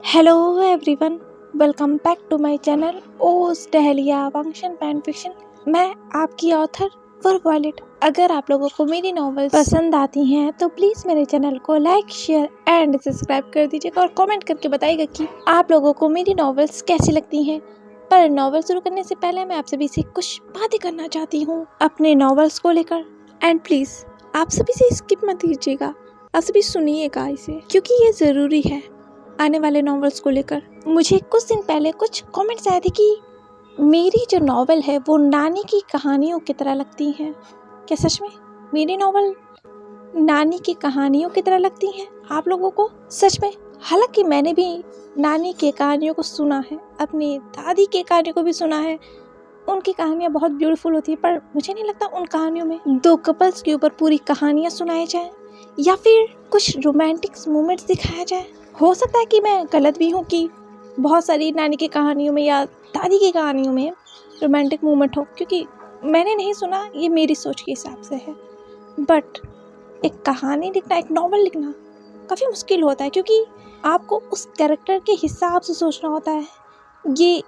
Hello everyone, welcome back to my channel ओस dahlia function fan fiction. मैं आपकी author violet. अगर आप लोगों को मेरी नॉवेल्स पसंद आती हैं तो प्लीज़ मेरे चैनल को लाइक शेयर एंड सब्सक्राइब कर दीजिएगा और कमेंट करके बताइएगा कि आप लोगों को मेरी नॉवेल्स कैसी लगती हैं। पर नॉवेल शुरू करने से पहले मैं आप सभी से कुछ बातें करना चाहती हूँ अपने नॉवेल्स को लेकर। एंड प्लीज़ आप सभी से स्किप मत कीजिएगा, आप सभी सुनिएगा इसे, क्योंकि ये ज़रूरी है आने वाले नॉवेल्स को लेकर। मुझे कुछ दिन पहले कुछ कमेंट्स आए थे कि मेरी जो नॉवेल है वो नानी की कहानियों की तरह लगती हैं। क्या सच में मेरी नॉवेल नानी की कहानियों की तरह लगती हैं आप लोगों को? सच में? हालांकि मैंने भी नानी की कहानियों को सुना है, अपनी दादी की कहानियों को भी सुना है। उनकी कहानियाँ बहुत ब्यूटीफुल होती है, पर मुझे नहीं लगता उन कहानियों में दो कपल्स के ऊपर पूरी कहानियाँ सुनाई जाए या फिर कुछ रोमांटिक मोमेंट्स दिखाया जाए। हो सकता है कि मैं गलत भी हूँ कि बहुत सारी नानी की कहानियों में या दादी की कहानियों में रोमांटिक मोमेंट हो, क्योंकि मैंने नहीं सुना। ये मेरी सोच के हिसाब से है। बट एक कहानी लिखना, एक नॉवल लिखना काफ़ी मुश्किल होता है, क्योंकि आपको उस कैरेक्टर के हिसाब से सोचना होता है। ये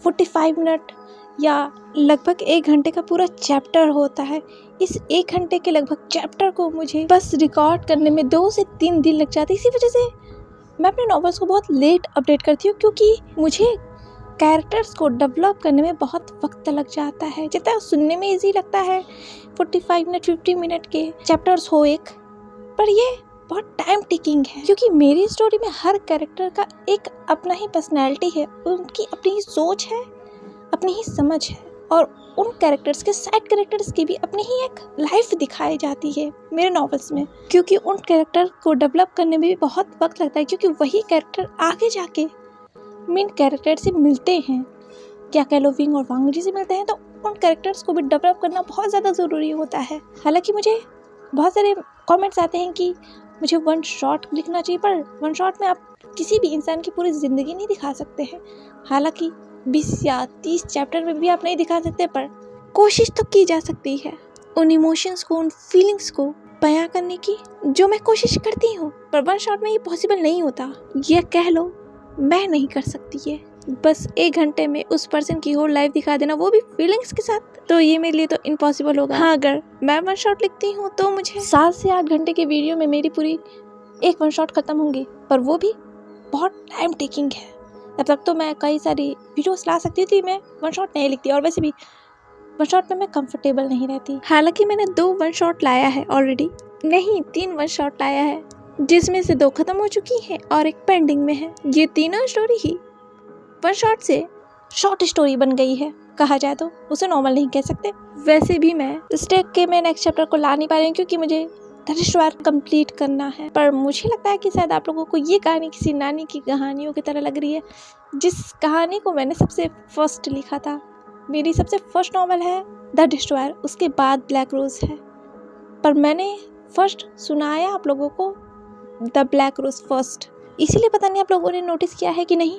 45 मिनट या लगभग 1 घंटे का पूरा चैप्टर होता है। इस 1 घंटे के लगभग चैप्टर को मुझे बस रिकॉर्ड करने में 2 से 3 दिन लग जाते हैं। इसी वजह से मैं अपने नॉवेल्स को बहुत लेट अपडेट करती हूँ, क्योंकि मुझे कैरेक्टर्स को डेवलप करने में बहुत वक्त लग जाता है। जितना सुनने में इजी लगता है 45 मिनट 50 मिनट के चैप्टर्स हो एक, पर ये बहुत टाइम टेकिंग है, क्योंकि मेरी स्टोरी में हर कैरेक्टर का एक अपना ही पर्सनैलिटी है, उनकी अपनी ही सोच है, अपनी ही समझ है, और उन कैरेक्टर्स के साइड कैरेक्टर्स की भी अपनी ही एक लाइफ दिखाई जाती है मेरे नॉवेल्स में। क्योंकि उन कैरेक्टर को डेवलप करने में भी बहुत वक्त लगता है, क्योंकि वही कैरेक्टर आगे जाके मेन कैरेक्टर से मिलते हैं, क्या कह लो विंग और वांग जी से मिलते हैं, तो उन कैरेक्टर्स को भी डेवलप करना बहुत ज़्यादा ज़रूरी होता है। हालांकि मुझे बहुत सारे कमेंट्स आते हैं कि मुझे वन शॉट लिखना चाहिए, पर वन शॉट में आप किसी भी इंसान की पूरी ज़िंदगी नहीं दिखा सकते हैं। हालांकि 20 या 30 चैप्टर में भी आप नहीं दिखा सकते, पर कोशिश तो की जा सकती है उन इमोशंस को, उन फीलिंग्स को बयां करने की, जो मैं कोशिश करती हूँ। पर वन शॉट में ये पॉसिबल नहीं होता। ये कह लो मैं नहीं कर सकती है बस 1 घंटे में उस पर्सन की होल लाइफ दिखा देना, वो भी फीलिंग्स के साथ, तो ये मेरे लिए तो इम्पॉसिबल होगा। हाँ, अगर मैं वन शॉट लिखती हूँ तो मुझे 7 से 8 घंटे के वीडियो में मेरी पूरी एक वन शॉट खत्म होंगी, पर वो भी बहुत टाइम टेकिंग है। तब तक तो मैं कई सारी वीडियोस ला सकती थी, मैं वन शॉट नहीं लिखती, और वैसे भी वन शॉट में मैं कंफर्टेबल नहीं रहती। हालांकि मैंने 2 वन शॉट लाया है ऑलरेडी, नहीं 3 वन शॉट लाया है, जिसमें से 2 खत्म हो चुकी हैं और एक पेंडिंग में है। ये तीनों स्टोरी ही वन शॉट से शॉर्ट स्टोरी बन गई है, कहा जाए तो उसे नॉर्मल नहीं कह सकते। वैसे भी मैं स्टेक के मैं नेक्स्ट चैप्टर को ला नहीं पा रही हूँ, क्योंकि मुझे द डिस्ट्रॉयर कंप्लीट करना है। पर मुझे लगता है कि शायद आप लोगों को ये कहानी किसी नानी की कहानियों की तरह लग रही है, जिस कहानी को मैंने सबसे फर्स्ट लिखा था। मेरी सबसे फर्स्ट नॉवल है द डिस्ट्रॉयर, उसके बाद ब्लैक रोज है, पर मैंने फर्स्ट सुनाया आप लोगों को द ब्लैक रोज फर्स्ट। इसीलिए पता नहीं आप लोगों ने नोटिस किया है कि नहीं,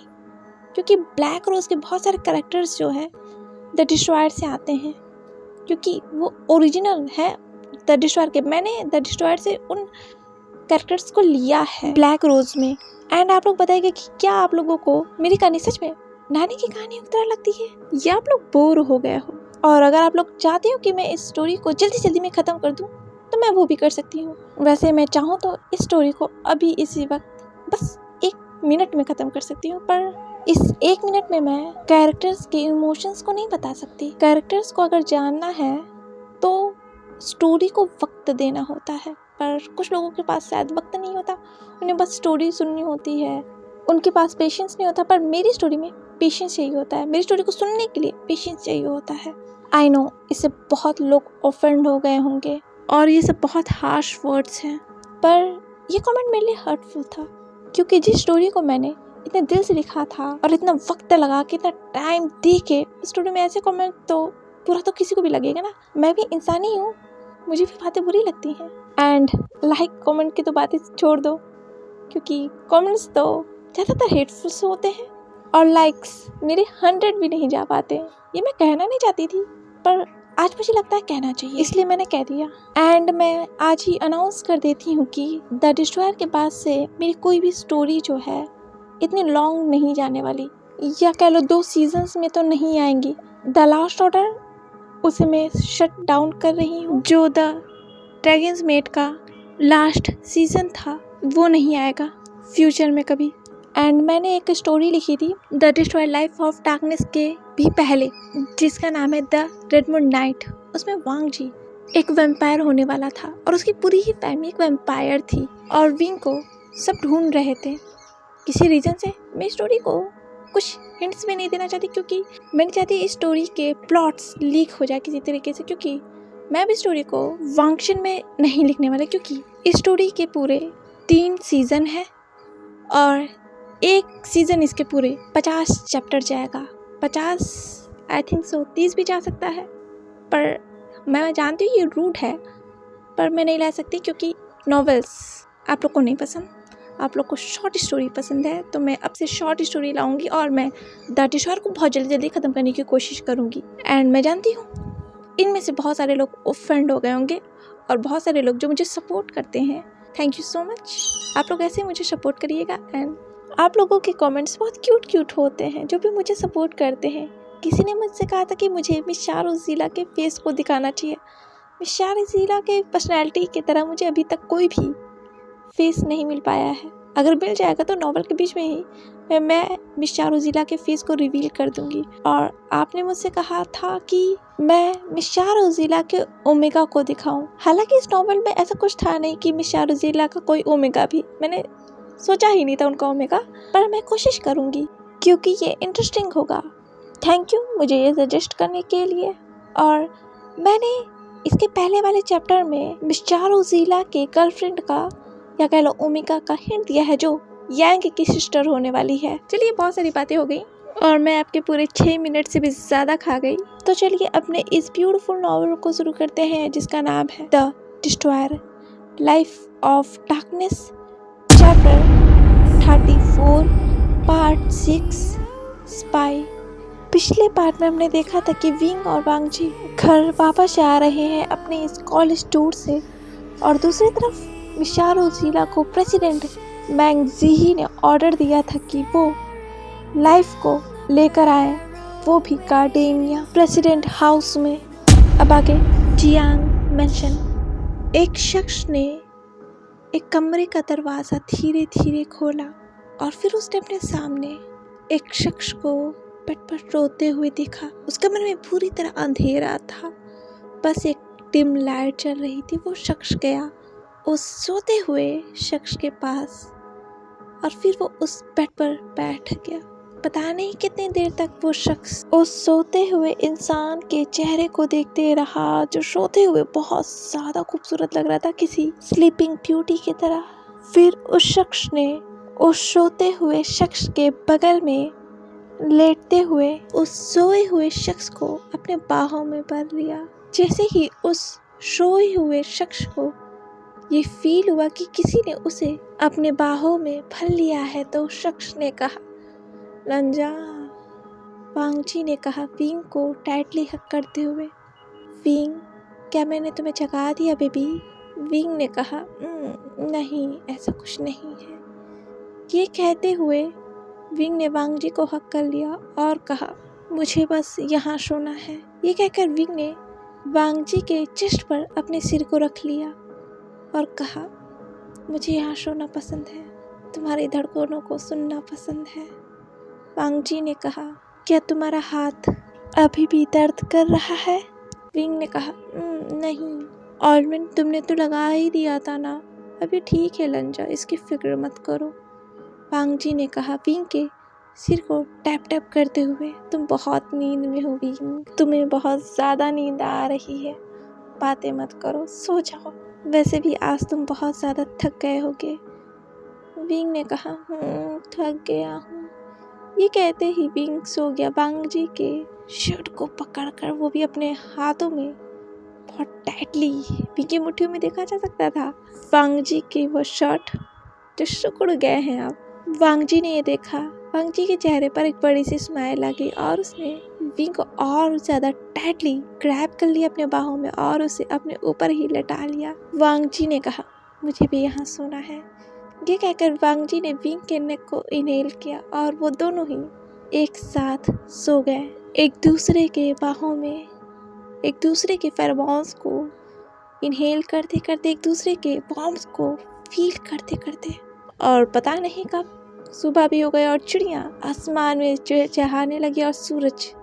क्योंकि ब्लैक रोज के बहुत सारे कैरेक्टर्स जो है द डिस्ट्रॉयर से आते हैं, क्योंकि वो ओरिजिनल है द डिस्ट्रॉयर के। मैंने द डिस्ट्रॉयर से उन कैरेक्टर्स को लिया है ब्लैक रोज में। एंड आप लोग बताइएगा कि क्या आप लोगों को मेरी कहानी सच में नानी की कहानियों की तरह लगती है, या आप लोग बोर हो गए हो? और अगर आप लोग चाहते हो कि मैं इस स्टोरी को जल्दी जल्दी में ख़त्म कर दूँ, तो मैं वो भी कर सकती हूँ। वैसे मैं चाहूँ तो इस स्टोरी को अभी इसी वक्त बस 1 मिनट में ख़त्म कर सकती हूँ, पर इस 1 मिनट में मैं कैरेक्टर्स के इमोशंस को नहीं बता सकती। कैरेक्टर्स को अगर जानना है तो स्टोरी को वक्त देना होता है, पर कुछ लोगों के पास शायद वक्त नहीं होता, उन्हें बस स्टोरी सुननी होती है, उनके पास पेशेंस नहीं होता। पर मेरी स्टोरी में पेशेंस चाहिए होता है, मेरी स्टोरी को सुनने के लिए पेशेंस चाहिए होता है। आई नो इससे बहुत लोग ऑफेंड हो गए होंगे और ये सब बहुत हार्श वर्ड्स हैं, पर ये कमेंट मेरे लिए हर्टफुल था, क्योंकि जिस स्टोरी को मैंने इतने दिल से लिखा था और इतना वक्त लगा के, इतना टाइम दे के, स्टोरी में ऐसे कमेंट तो बुरा तो किसी को भी लगेगा ना। मैं भी इंसान ही हूँ, मुझे भी बातें बुरी लगती हैं। एंड लाइक कमेंट की तो बातें छोड़ दो, क्योंकि कमेंट्स तो ज़्यादातर हेटफुल होते हैं, और लाइक्स मेरे 100 भी नहीं जा पाते। ये मैं कहना नहीं चाहती थी, पर आज मुझे लगता है कहना चाहिए, इसलिए मैंने कह दिया। एंड मैं आज ही अनाउंस कर देती हूँ कि द डिस्ट्रॉयर के बाद से मेरी कोई भी स्टोरी जो है इतनी लॉन्ग नहीं जाने वाली, या कह लो 2 सीजन्स में तो नहीं आएंगी। द लास्ट ऑर्डर उसे मैं शट डाउन कर रही हूँ। जो द ड्रैगन्स मेट का लास्ट सीजन था वो नहीं आएगा फ्यूचर में कभी। एंड मैंने एक स्टोरी लिखी थी the destroyed life of darkness के भी पहले, जिसका नाम है द रेडमून नाइट। उसमें वांग जी एक वैम्पायर होने वाला था और उसकी पूरी ही फैमिली एक वैम्पायर थी और विंग को सब ढूंढ रहे थे किसी रीजन से। मैं स्टोरी को कुछ हिंट्स भी नहीं देना चाहती क्योंकि मैं नहीं चाहती इस स्टोरी के प्लॉट्स लीक हो जाए किसी तरीके से, क्योंकि मैं भी स्टोरी को वांगशन में नहीं लिखने वाला, क्योंकि इस स्टोरी के पूरे 3 सीजन है और एक सीजन इसके पूरे 50 चैप्टर जाएगा। 50 आई थिंक सो 30 भी जा सकता है, पर मैं जानती हूँ ये रूड है, पर मैं नहीं ला सकती क्योंकि नॉवेल्स आप लोग को नहीं पसंद, आप लोग को शॉर्ट स्टोरी पसंद है। तो मैं अब से शॉर्ट स्टोरी लाऊंगी और मैं द डिस्ट्रॉयर को बहुत जल्दी ख़त्म करने की कोशिश करूंगी। एंड मैं जानती हूँ इनमें से बहुत सारे लोग ऑफेंड हो गए होंगे और बहुत सारे लोग जो मुझे सपोर्ट करते हैं, थैंक यू सो मच। आप लोग ऐसे मुझे सपोर्ट करिएगा। एंड आप लोगों के कमेंट्स बहुत क्यूट होते हैं जो भी मुझे सपोर्ट करते हैं। किसी ने मुझसे कहा था कि मुझे मिस शाहरुज़ीला के फेस को दिखाना चाहिए। मिस शाहरुज़ीला के पर्सनैलिटी की तरह मुझे अभी तक कोई भी फेस नहीं मिल पाया है। अगर मिल जाएगा तो नॉवल के बीच में ही मैं मिस शाहरुज़ीला के फेस को रिवील कर दूंगी। और आपने मुझसे कहा था कि मैं मिस शाहरुज़ीला के ओमेगा को दिखाऊं। हालांकि इस नॉवल में ऐसा कुछ था नहीं कि मिस शाहरुज़ीला का कोई ओमेगा भी, मैंने सोचा ही नहीं था उनका ओमेगा, पर मैं कोशिश करूंगी क्योंकि ये इंटरेस्टिंग होगा। थैंक यू मुझे ये सजेस्ट करने के लिए। और मैंने इसके पहले वाले चैप्टर में मिस शाहरुज़ीला के गर्लफ्रेंड का या कह लो ओमेगा का हिंट दिया है जो यांग की सिस्टर होने वाली है। चलिए बहुत सारी बातें हो गई और मैं आपके पूरे 6 मिनट से भी ज़्यादा खा गई। तो चलिए अपने इस ब्यूटीफुल नॉवल को शुरू करते हैं जिसका नाम है the destroyer life of darkness chapter 34 part 6 spy. पिछले पार्ट में हमने देखा था कि विंग और वांग जी घर वापस आ रहे हैं अपने इस कॉलेज टूर से, और दूसरी तरफ मिस शाहरुज़ीला को प्रेसिडेंट मैंग ज़ीही ने ऑर्डर दिया था कि वो लाइफ को लेकर आए, वो भी गार्डेनिया प्रेसिडेंट हाउस में। अब आगे जियांग मेंशन। एक शख्स ने एक कमरे का दरवाज़ा धीरे धीरे खोला और फिर उसने अपने सामने एक शख्स को बेड पर रोते हुए देखा। उस कमरे में पूरी तरह अंधेरा था, बस एक डिम लाइट चल रही थी। वो शख्स गया उस सोते हुए शख्स के पास और फिर वो उस बेड पर बैठ गया। पता नहीं कितनी देर तक वो शख्स उस सोते हुए इंसान के चेहरे को देखते रहा, जो सोते हुए बहुत ज़्यादा खूबसूरत लग रहा था, किसी स्लीपिंग ब्यूटी की तरह। फिर उस शख्स ने उस सोते हुए शख्स के बगल में लेटते हुए उस सोए हुए शख्स को अपने बाहों में भर लिया। जैसे ही उस सोए हुए शख्स को ये फील हुआ कि किसी ने उसे अपने बाहों में भर लिया है, तो उस शख्स ने कहा लंजा। वांग जी ने कहा विंग को टाइटली हक करते हुए, विंग क्या मैंने तुम्हें जगा दिया बेबी? विंग ने कहा नहीं, ऐसा कुछ नहीं है। ये कहते हुए विंग ने वांग जी को हक कर लिया और कहा मुझे बस यहाँ सोना है। ये कहकर विंग ने वांग जी के चेस्ट पर अपने सिर को रख लिया और कहा मुझे यहाँ सोना पसंद है, तुम्हारी धड़कनों को सुनना पसंद है। वांग जी ने कहा क्या तुम्हारा हाथ अभी भी दर्द कर रहा है? विंग ने कहा नहीं, ऑइंटमेंट तुमने तो लगा ही दिया था ना, अभी ठीक है लंजा, इसकी फिक्र मत करो। वांग जी ने कहा विंग के सिर को टैप टैप करते हुए, तुम बहुत नींद में हो विंग, तुम्हें बहुत ज़्यादा नींद आ रही है, बातें मत करो, सो जाओ, वैसे भी आज तुम बहुत ज़्यादा थक गए होगे। विंग ने कहा थक गया हूँ। ये कहते ही विंग सो गया वांग जी के शर्ट को पकड़कर, वो भी अपने हाथों में बहुत टाइटली। विंग की मुट्ठियों में देखा जा सकता था वांग जी के वो शर्ट जो सिकुड़ गए हैं अब। वांग जी ने ये देखा, वांग जी के चेहरे पर एक बड़ी सी स्माइल आ गई और उसने विंग को और ज़्यादा टाइटली ग्रैब कर लिया अपने बाहों में और उसे अपने ऊपर ही लटा लिया। वांग जी ने कहा मुझे भी यहाँ सोना है, ये कहकर वांग जी ने विंग के नेक को इनहेल किया और वो दोनों ही एक साथ सो गए, एक दूसरे के बाहों में, एक दूसरे के फेरोमोन्स को इनहेल करते करते, एक दूसरे के वार्म्स को फील करते करते। और पता नहीं कब सुबह भी हो गई और चिड़िया आसमान में चहचहाने लगी और सूरज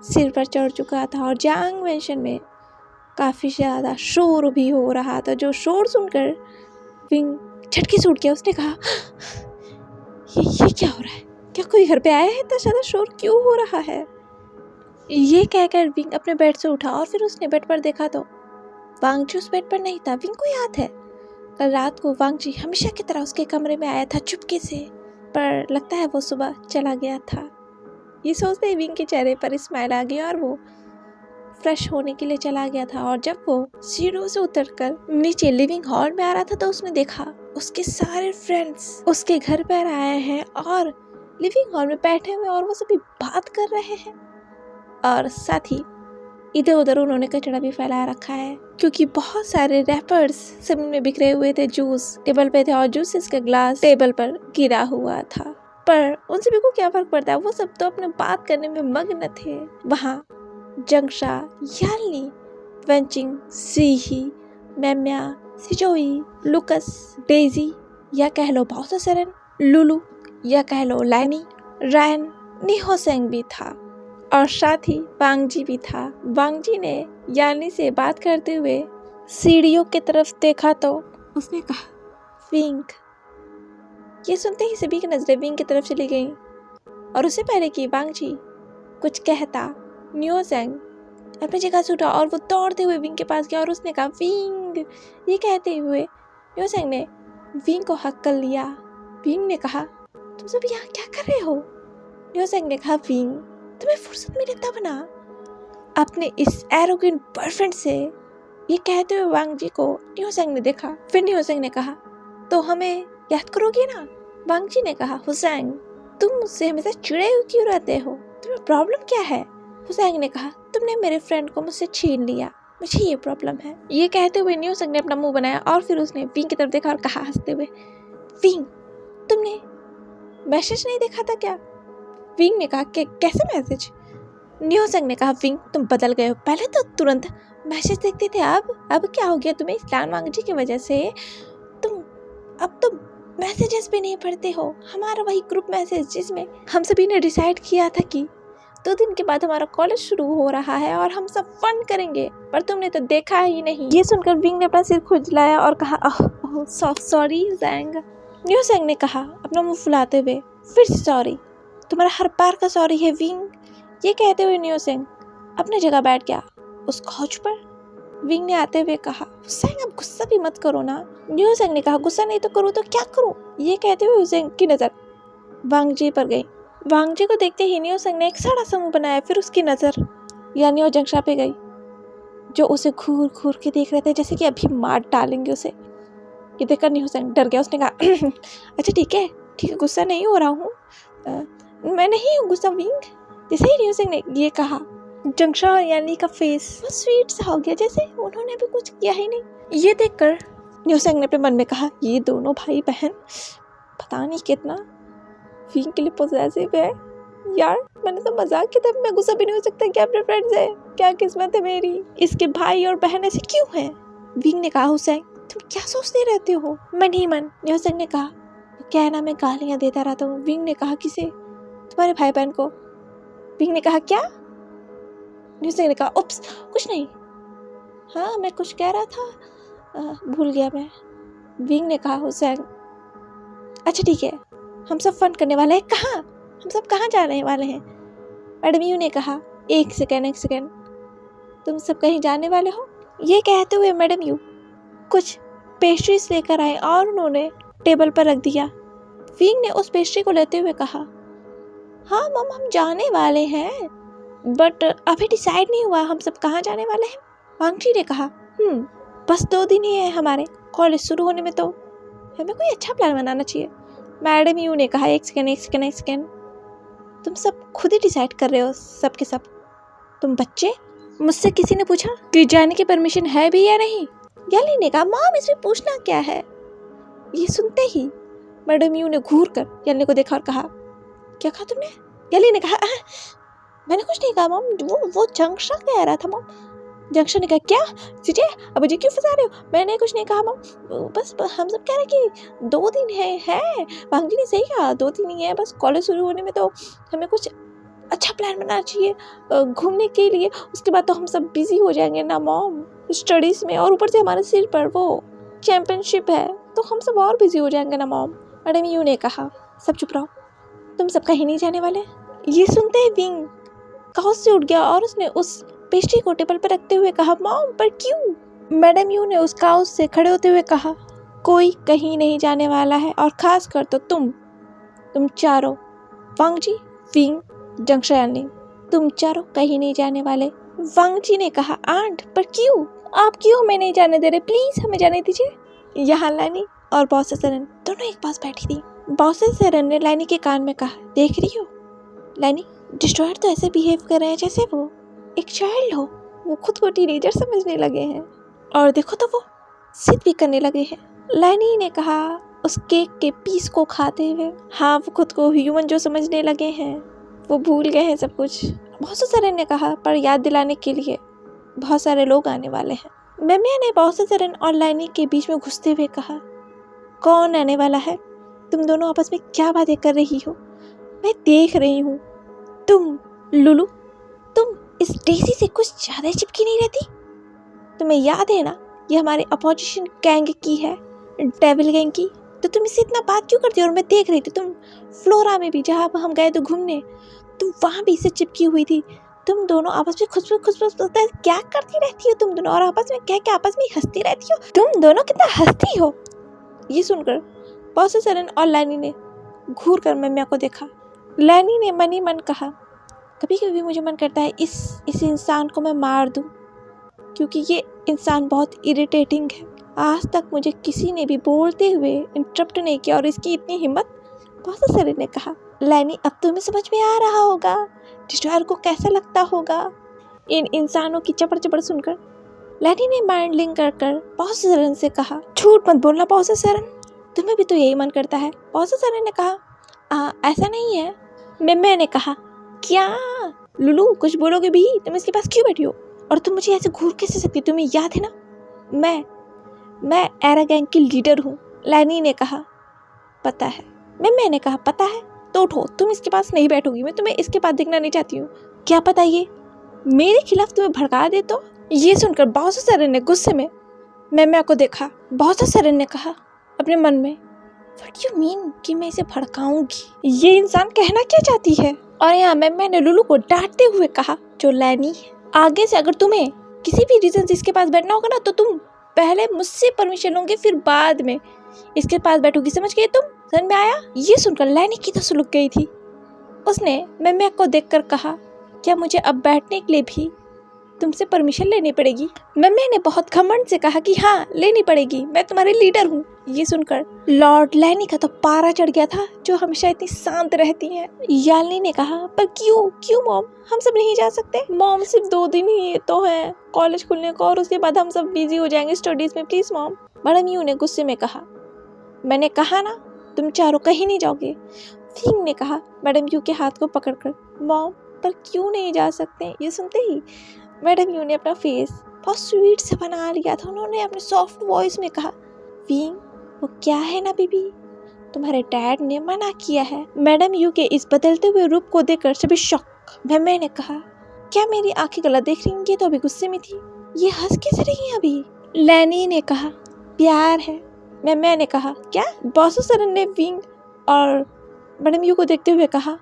सिर पर चढ़ चुका था और जांग मेंशन में काफ़ी ज़्यादा शोर भी हो रहा था, जो शोर सुनकर विंग झटके से उठ गया। उसने कहा, ये क्या हो रहा है? क्या कोई घर पे आया है? इतना ज़्यादा शोर क्यों हो रहा है? ये कहकर विंग अपने बेड से उठा और फिर उसने बेड पर देखा तो वांग जी उस बेड पर नहीं था। विंग को याद है कल रात को वांग जी हमेशा की तरह उसके कमरे में आया था चुपके से, पर लगता है वो सुबह चला गया था। ये सोचते ही विंग के चेहरे पर स्माइल आ गई और वो फ्रेश होने के लिए चला गया था। और जब वो सीढ़ियों से उतरकर नीचे लिविंग हॉल में आ रहा था तो उसने देखा उसके सारे फ्रेंड्स उसके घर पर आए हैं और लिविंग हॉल में बैठे हुए और वो सभी बात कर रहे हैं। और साथ ही इधर उधर उन्होंने कचरा भी फैला रखा है, क्योंकि बहुत सारे रैपर्स जमीन में बिखरे हुए थे, जूस टेबल पे थे और जूसेस का ग्लास टेबल पर गिरा हुआ था। पर उन सभी को क्या फर्क पड़ता है, वो सब तो अपने बात करने में मग्न थे। वहाँ जंगशा, यालनी, वेंचिंग, सीही, मैम्या, सिजोई, लुकस, डेजी या कह लो बाओसरन, लुलू या कह लो लाइनी, रैन, निहोसेंग भी था और साथ ही वांग जी भी था। वांग जी ने यानी से बात करते हुए सीढ़ियों की तरफ देखा तो उसने कहा, विंग। ये सुनते ही सभी की नजरें विंग की तरफ चली गईं और उससे पहले कि वांग जी कुछ कहता, नियोसेंग अपनी जगह से उठा और वो दौड़ते हुए विंग के पास गया और उसने कहा, विंग। ये कहते हुए नियोसेंग ने विंग को हक कर लिया। विंग ने कहा, तुम सब यहाँ क्या कर रहे हो? नियोसेंग ने कहा, विंग तुम्हें फुर्सत मिले तब ना अपने इस एरोगेंट बॉयफ्रेंड से। ये कहते हुए वांग जी को नियोसेंग ने देखा। फिर नियोसेंग ने कहा, तो हमें याद करोगे ना? वांग जी ने कहा, हुसैंग तुम मुझसे हमेशा चिड़े हुए क्यों रहते हो? तुम्हें प्रॉब्लम क्या है? हुसैंग ने कहा, तुमने मेरे फ्रेंड को मुझसे छीन लिया, मुझे ये प्रॉब्लम है। ये कहते हुए नियोसेंग ने अपना मुंह बनाया और फिर उसने विंग की तरफ देखा और कहा हंसते हुए, विंग तुमने मैसेज नहीं देखा था क्या? विंग ने कहा, कैसे मैसेज? नियोसेंग ने कहा, विंग तुम बदल गए हो, पहले तो तुरंत मैसेज देखते थे, अब क्या हो गया तुम्हें? इस्लान वांग जी की वजह से तुम अब तो मैसेजेस भी नहीं पढ़ते हो। हमारा वही ग्रुप मैसेज जिसमें हम सभी ने डिसाइड किया था कि 2 दिन के बाद हमारा कॉलेज शुरू हो रहा है और हम सब फन करेंगे, पर तुमने तो देखा ही नहीं। ये सुनकर विंग ने अपना सिर खुजलाया और कहा, सॉरी जैंग। नियोसेंग ने कहा अपना मुंह फुलाते हुए, फिर से सॉरी? तुम्हारा हर बार का सॉरी है विंग। ये कहते हुए नियोसेंग अपने जगह बैठ गया उस काउच पर। विंग ने आते हुए कहा, हुसैन अब गुस्सा भी मत करो ना। नियोसेंग ने कहा, गुस्सा नहीं तो करूँ तो क्या करूँ? ये कहते हुए हुसैन की नज़र वांग जी पर गई। वांग जी को देखते ही नियोसेंग ने एक सड़ा सा मुंह बनाया। फिर उसकी नज़र यानी और जंगशा पे गई, जो उसे घूर घूर के देख रहे थे जैसे कि अभी मार डालेंगे उसे। ये देखकर नियोसेंग डर गया। उसने कहा, अच्छा ठीक है गुस्सा नहीं हो रहा हूँ, मैं नहीं हूँ गुस्सा विंग। जैसे ही नियोसेंग ने ये कहा, जंगशा और यानी का फेस बहुत स्वीट सा हो गया, जैसे उन्होंने अभी कुछ किया ही नहीं। ये देखकर नियोसेंग ने अपने मन में कहा, ये दोनों भाई बहन पता नहीं कितना विंग के लिए पॉसेसिव है यार। मैंने तो मजाक किया था, मैं गुस्सा भी नहीं हो सकता क्या अपने फ्रेंड से? क्या किस्मत है मेरी, इसके भाई और बहन ऐसे क्यों हैं? विंग ने कहा, हुसैन तुम क्या सोचते रहते हो? मन ही मन। नियोसेंग ने कहा, क्या है ना, मैं गालियाँ देता रहता हूँ। विंग ने कहा, किसे? तुम्हारे भाई बहन को। विंग ने कहा, क्या? नियोसेंग ने कहा, उप्स कुछ नहीं, हाँ मैं कुछ कह रहा था, भूल गया मैं। विंग ने कहा, हुसैन अच्छा ठीक है हम सब फन करने वाले हैं। कहाँ? हम सब कहाँ जाने वाले हैं? मैडम यू ने कहा, एक सेकेंड, तुम सब कहीं जाने वाले हो? ये कहते हुए मैडम यू कुछ पेस्ट्रीज लेकर आए और उन्होंने टेबल पर रख दिया। विंग ने उस पेस्ट्री को लेते हुए कहा, हाँ मम हम जाने वाले हैं, बट अभी डिसाइड नहीं हुआ हम सब कहाँ जाने वाले हैं। वांग जी ने कहा, बस 2 दिन ही है हमारे कॉलेज शुरू होने में, तो हमें कोई अच्छा प्लान बनाना चाहिए। मैडम यू ने कहा, एक सेकेंड, तुम सब खुद ही डिसाइड कर रहे हो सब के सब? तुम बच्चे? मुझसे किसी ने पूछा कि जाने की परमिशन है भी या नहीं? याली ने कहा, मॉम इसमें पूछना क्या है? ये सुनते ही मैडम यू ने घूर कर याली को देखा और कहा, क्या कहा तुमने? याली ने कहा, मैंने कुछ नहीं कहा मॉम, वो जंक्शन कह रहा था मॉम। जंक्शन ने कहा, क्या सीजे अब मुझे क्यों फंसा रहे हो? मैंने कुछ नहीं कहा मॉम, बस हम सब कह रहे कि 2 दिन है भांजी ने सही कहा, 2 दिन ही है, बस कॉलेज शुरू होने में तो हमें कुछ अच्छा प्लान बनाना चाहिए घूमने के लिए, उसके बाद तो हम सब बिजी हो जाएंगे ना मॉम स्टडीज़ में, और ऊपर से हमारे सिर पर वो चैंपियनशिप है तो हम सब और बिजी हो जाएंगे ना मॉम। मैडम यू ने कहा, सब चुप रहो, तुम सब कहीं नहीं जाने वाले। ये सुनते ही विंग काउच से उठ गया और उसने उस पेस्ट्री को टेबल पर रखते हुए कहा, मॉम पर क्यों? मैडम यू ने उस काउच से खड़े होते हुए कहा, कोई कहीं नहीं जाने वाला है, और खास कर तो तुम चारों, वांग जी, विंग, जंक्शन, तुम चारों कहीं नहीं जाने वाले। वांग जी ने कहा, आंट पर क्यों? आप क्यों हमें नहीं जाने दे रहे? प्लीज हमें जाने दीजिए। यहाँ लैनी और बॉस सरन दोनों एक पास बैठी थी। बॉस सरन ने लैनी के कान में कहा, देख रही हो लैनी, डिस्ट्रॉयर तो ऐसे बिहेव कर रहे हैं जैसे वो एक चाइल्ड हो, वो खुद को टीनेजर समझने लगे हैं, और देखो तो वो जिद भी करने लगे हैं। लैनी ने कहा उस केक के पीस को खाते हुए, हाँ वो खुद को ह्यूमन जो समझने लगे हैं, वो भूल गए हैं सब कुछ। बहुत सारे ने कहा, पर याद दिलाने के लिए बहुत सारे लोग आने वाले हैं। मैमिया ने बहुत सारे और लैनी के बीच में घुसते हुए कहा, कौन आने वाला है? तुम दोनों आपस में क्या बातें कर रही हो? मैं देख रही हूँ। तुम लुलू, तुम इस डेजी से कुछ ज्यादा चिपकी नहीं रहती? तुम्हें याद है ना, ये हमारे अपोजिशन गैंग की है, डेविल गैंग की, तो तुम इससे इतना बात क्यों करती हो? और मैं देख रही थी, तुम फ्लोरा में भी जहाँ हम गए तो घूमने, तुम वहाँ भी इससे चिपकी हुई थी। तुम दोनों आपस में खुशबू क्या करती रहती हो तुम दोनों, और आपस में क्या आपस में हंसती रहती हो? तुम दोनों कितना हंसती हो। ये सुनकर बॉस सरन और लैनी ने घूर कर मैमिया को देखा। लैनी ने मन ही मन कहा, कभी कभी मुझे मन करता है इस इंसान को मैं मार दूं, क्योंकि ये इंसान बहुत इरिटेटिंग है। आज तक मुझे किसी ने भी बोलते हुए इंटरप्ट नहीं किया, और इसकी इतनी हिम्मत। बॉस सरन ने कहा, लैनी अब तुम्हें समझ में आ रहा होगा डिस्ट्रॉयर को कैसा लगता होगा इन इंसानों की चपड़ चपड़ सुनकर। लैनी ने माइंड लिंक कर बॉस सरन से कहा, झूठ मत बोलना बॉस सरन, तुम्हें भी तो यही मन करता है। बॉस सरन ने कहा, ऐसा नहीं है। मैंने ने कहा, क्या लुलू कुछ बोलोगे भी? तुम इसके पास क्यों बैठी हो? और तुम मुझे ऐसे घूर कैसे सकती? तुम्हें याद है ना, मैं एरा गैंग की लीडर हूँ। लैनी ने कहा, पता है। मैंने कहा, पता है तो उठो, तुम इसके पास नहीं बैठोगी, मैं तुम्हें इसके पास देखना नहीं चाहती हूँ। क्या पता ये मेरे खिलाफ तुम्हें भड़का दे तो? ये सुनकर बॉस सरन ने गुस्से में मैमिया को देखा। बॉस सरन ने कहा अपने मन में, व्हाट यू मीन कि मैं इसे भड़काऊंगी? ये इंसान कहना क्या चाहती है? और यहाँ मैंने लुलू को डांटते हुए कहा, जो लैनी है, आगे से अगर तुम्हें किसी भी रीजन से इसके पास बैठना होगा ना, तो तुम पहले मुझसे परमिशन लोगे, फिर बाद में इसके पास बैठोगी, समझ गए तुम? समझ में आया? ये सुनकर लैनी की तो सुलग गई थी। उसने मैमिया को देखकर कहा, क्या मुझे अब बैठने के लिए भी तुमसे परमिशन लेनी पड़ेगी? मैमिया ने बहुत घमंड से कहा कि हाँ लेनी पड़ेगी, मैं तुम्हारी लीडर हूँ। ये सुनकर लॉर्ड लैनी का तो पारा चढ़ गया था, जो हमेशा इतनी शांत रहती हैं। याली ने कहा, पर क्यों मॉम, हम सब नहीं जा सकते? मॉम सिर्फ 2 दिन ही तो है कॉलेज खुलने को, और उसके बाद हम सब बिजी हो जाएंगे स्टडीज में, प्लीज मॉम। मैडम यू ने गुस्से में कहा, मैंने कहा ना तुम चारों कहीं नहीं जाओगे। फिंग ने कहा मैडम यू के हाथ को पकड़कर, मॉम पर क्यों नहीं जा सकते? ये सुनते ही मैडम यू ने अपना फेस बहुत स्वीट से बना लिया था। उन्होंने अपने सॉफ्ट वॉइस में कहा, फिंग वो क्या है ना बेबी, तुम्हारे डैड ने मना किया है। मैडम यू के इस बदलते हुए रूप को देखकर सभी शॉक। मैंने कहा, क्या मेरी आंखें गलत देख रही हैं? ये तो अभी गुस्से में थी, ये हंस कैसे रही है अभी? लैनी ने कहा, प्यार है। मैंने कहा, क्या? बॉस सरन ने विंग और मैडम यू को देखते हुए कहा,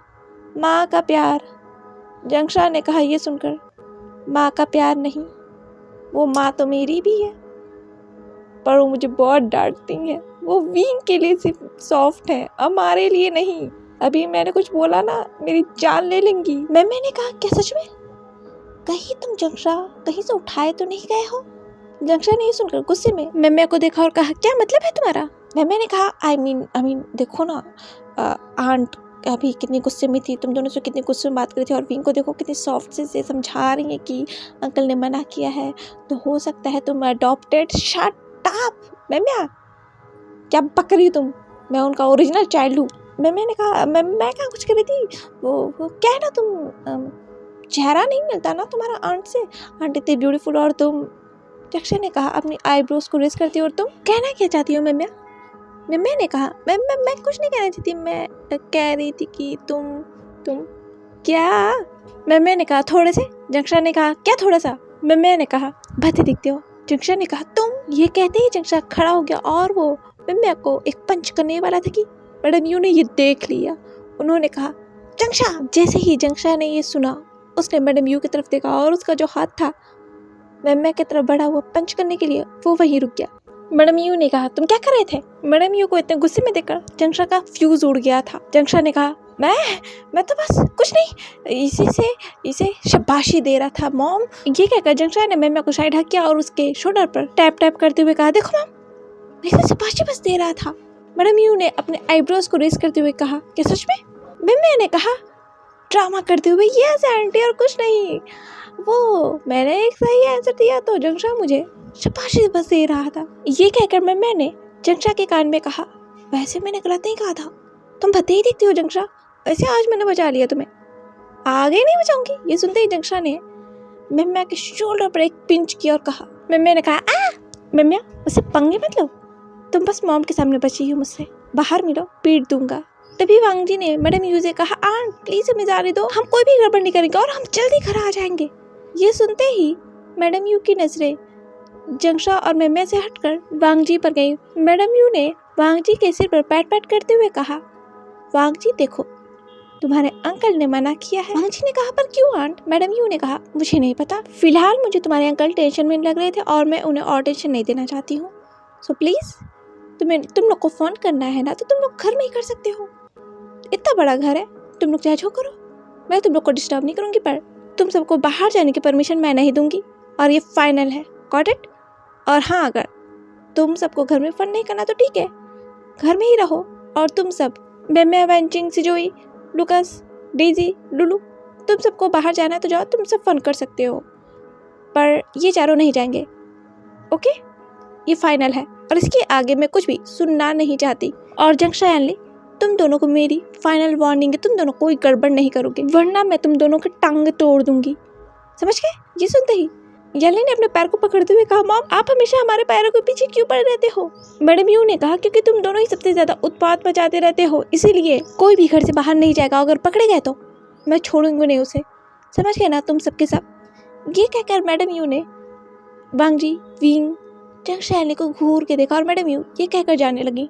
माँ का प्यार। जंक्शन ने कहा, ये सुनकर, माँ का प्यार नहीं, वो माँ तो मेरी भी है, पर वो मुझे बहुत डांटती है। वो विंग के लिए सिर्फ सॉफ्ट है, हमारे लिए नहीं। अभी मैंने कुछ बोला ना, मेरी जान ले लेंगी। मैंने कहा, क्या सच में? कहीं तुम जंक्शन कहीं से उठाए तो नहीं गए हो? जंक्शन ने ये सुनकर गुस्से में मैम्या को देखा और कहा, क्या मतलब है तुम्हारा? मैम्या ने कहा, आई मीन देखो ना, आंट अभी कितनी गुस्से में थी, तुम दोनों से कितनी गुस्से में बात करी थी, और विंग को देखो कितनी सॉफ्ट से समझा रही है कि अंकल ने मना किया है, तो हो सकता है तुम अडॉप्टेड। शट अप मैम्या, क्या बक रही हो तुम? मैं उनका ओरिजिनल चाइल्ड हूँ। मैंने कहा मैं कहाँ कुछ कर रही थी, वो क्या है ना, तुम चेहरा नहीं मिलता ना तुम्हारा आंट से, आंट इतनी ब्यूटीफुल और तुम। जंक्षा ने कहा अपनी आईब्रोज को रेस करती, और तुम कहना क्या चाहती हो मेम्या? मैंने कहा मैं कुछ नहीं कहना चाहती, मैं कह रही थी कि तुम क्या? मैंने कहा थोड़े से। जंक्षा ने कहा क्या थोड़ा सा? मैंने कहा भद्दे दिखते हो। जंक्षा ने कहा तुम। ये कहते ही जंक्षा खड़ा हो गया और वो मैम्या को एक पंच करने वाला था कि मैडम यू ने ये देख लिया। उन्होंने कहा जंक्षा। जैसे ही जंक्षा ने ये सुना, उसने मैडम यू की तरफ देखा और उसका जो हाथ था मैम्या की तरफ बढ़ा हुआ पंच करने के लिए, वो वहीं रुक गया। मैडम यू ने कहा तुम क्या कर रहे थे? मैडम यू को इतने गुस्से में देखकर जंक्षा का फ्यूज उड़ गया था। जंक्षा ने कहा मैं तो बस कुछ नहीं, इसे शाबाशी दे रहा था मॉम। ये कहकर जंक्षा ने मैम्या को साइड हक किया और उसके शोल्डर पर टैप करते हुए कहा देखो मॉम, इसे शाबाशी बस दे रहा था। मैडम यू ने अपने आईब्रोज को रेस करते हुए कहा क्या सच में? मैम्या ने कहा ड्रामा करते हुए यस आंटी और कुछ नहीं, वो मैंने एक सही आंसर दिया तो जंक्षा मुझे शाबाशी बस दे रहा था। ये कहकर मैंने जंक्षा के कान में कहा वैसे मैंने गलत नहीं कहा था, तुम भद्दे ही दिखती हो जंक्षा, वैसे आज मैंने बचा लिया तुम्हें, आगे नहीं बचाऊंगी। ये सुनते ही जंक्षा ने मैम्या के शोल्डर पर एक पिंच किया और कहा। मैम्या ने कहा आ मैम्या मुझसे पंगे मत लो, तुम बस मॉम के सामने बची हो मुझसे, बाहर मिलो पीट दूंगा। तभी वांगजी ने मैडम यू से कहा आंट प्लीज हमें जाने दो, हम कोई भी गड़बड़ नहीं करेंगे और हम जल्दी घर आ जाएंगे। ये सुनते ही मैडम यू की नजरें जंक्षा और मैम्या से हटकर वांगजी पर गई। मैडम यू ने वांगजी के सिर पर पैट करते हुए कहा वांगजी देखो तुम्हारे अंकल ने मना किया है। वांगजी ने कहा पर क्यों आंट? मैडम यू ने कहा मुझे नहीं पता, फिलहाल मुझे तुम्हारे अंकल टेंशन में लग रहे थे और मैं उन्हें और टेंशन नहीं देना चाहती हूँ, सो प्लीज तुम लोग को फोन करना है ना तो तुम लोग घर में ही कर सकते हो, इतना बड़ा घर है, तुम लोग चाहे जो करो, मैं तुम लोग को डिस्टर्ब नहीं करूंगी, पर तुम सबको बाहर जाने की परमिशन मैं नहीं दूंगी और ये फाइनल है, गॉट इट? और हाँ अगर तुम सबको घर में फन नहीं करना तो ठीक है, घर में ही रहो और तुम सब मैम्या, वेंचिंग, सिजोई, लुकस, डेजी, लुलू, तुम सबको बाहर जाना है तो जाओ, तुम सब फन कर सकते हो, पर ये चारों नहीं जाएंगे, ओके? ये फाइनल है और इसके आगे मैं कुछ भी सुनना नहीं चाहती। और जंक्षा यानली तुम दोनों को मेरी फाइनल वार्निंग है, तुम दोनों कोई गड़बड़ नहीं करोगे वरना मैं तुम दोनों की टांग तोड़ दूंगी, समझ गए? ये सुनते ही यानली ने अपने पैर को पकड़ते हुए कहा मॉम आप हमेशा हमारे पैरों के पीछे क्यों पड़े रहते हो? मैडम यू ने कहा क्योंकि तुम दोनों ही सबसे ज्यादा उत्पात मचाते रहते हो, इसीलिए कोई भी घर से बाहर नहीं जाएगा, अगर पकड़े गए तो मैं छोड़ूंगी नहीं उसे, समझ गए ना तुम सबके सब? ये कहकर मैडम यू ने वांगजी, विंग, जंक्षा यानली को घूर के देखा और मैडम यू ये कहकर जाने लगी।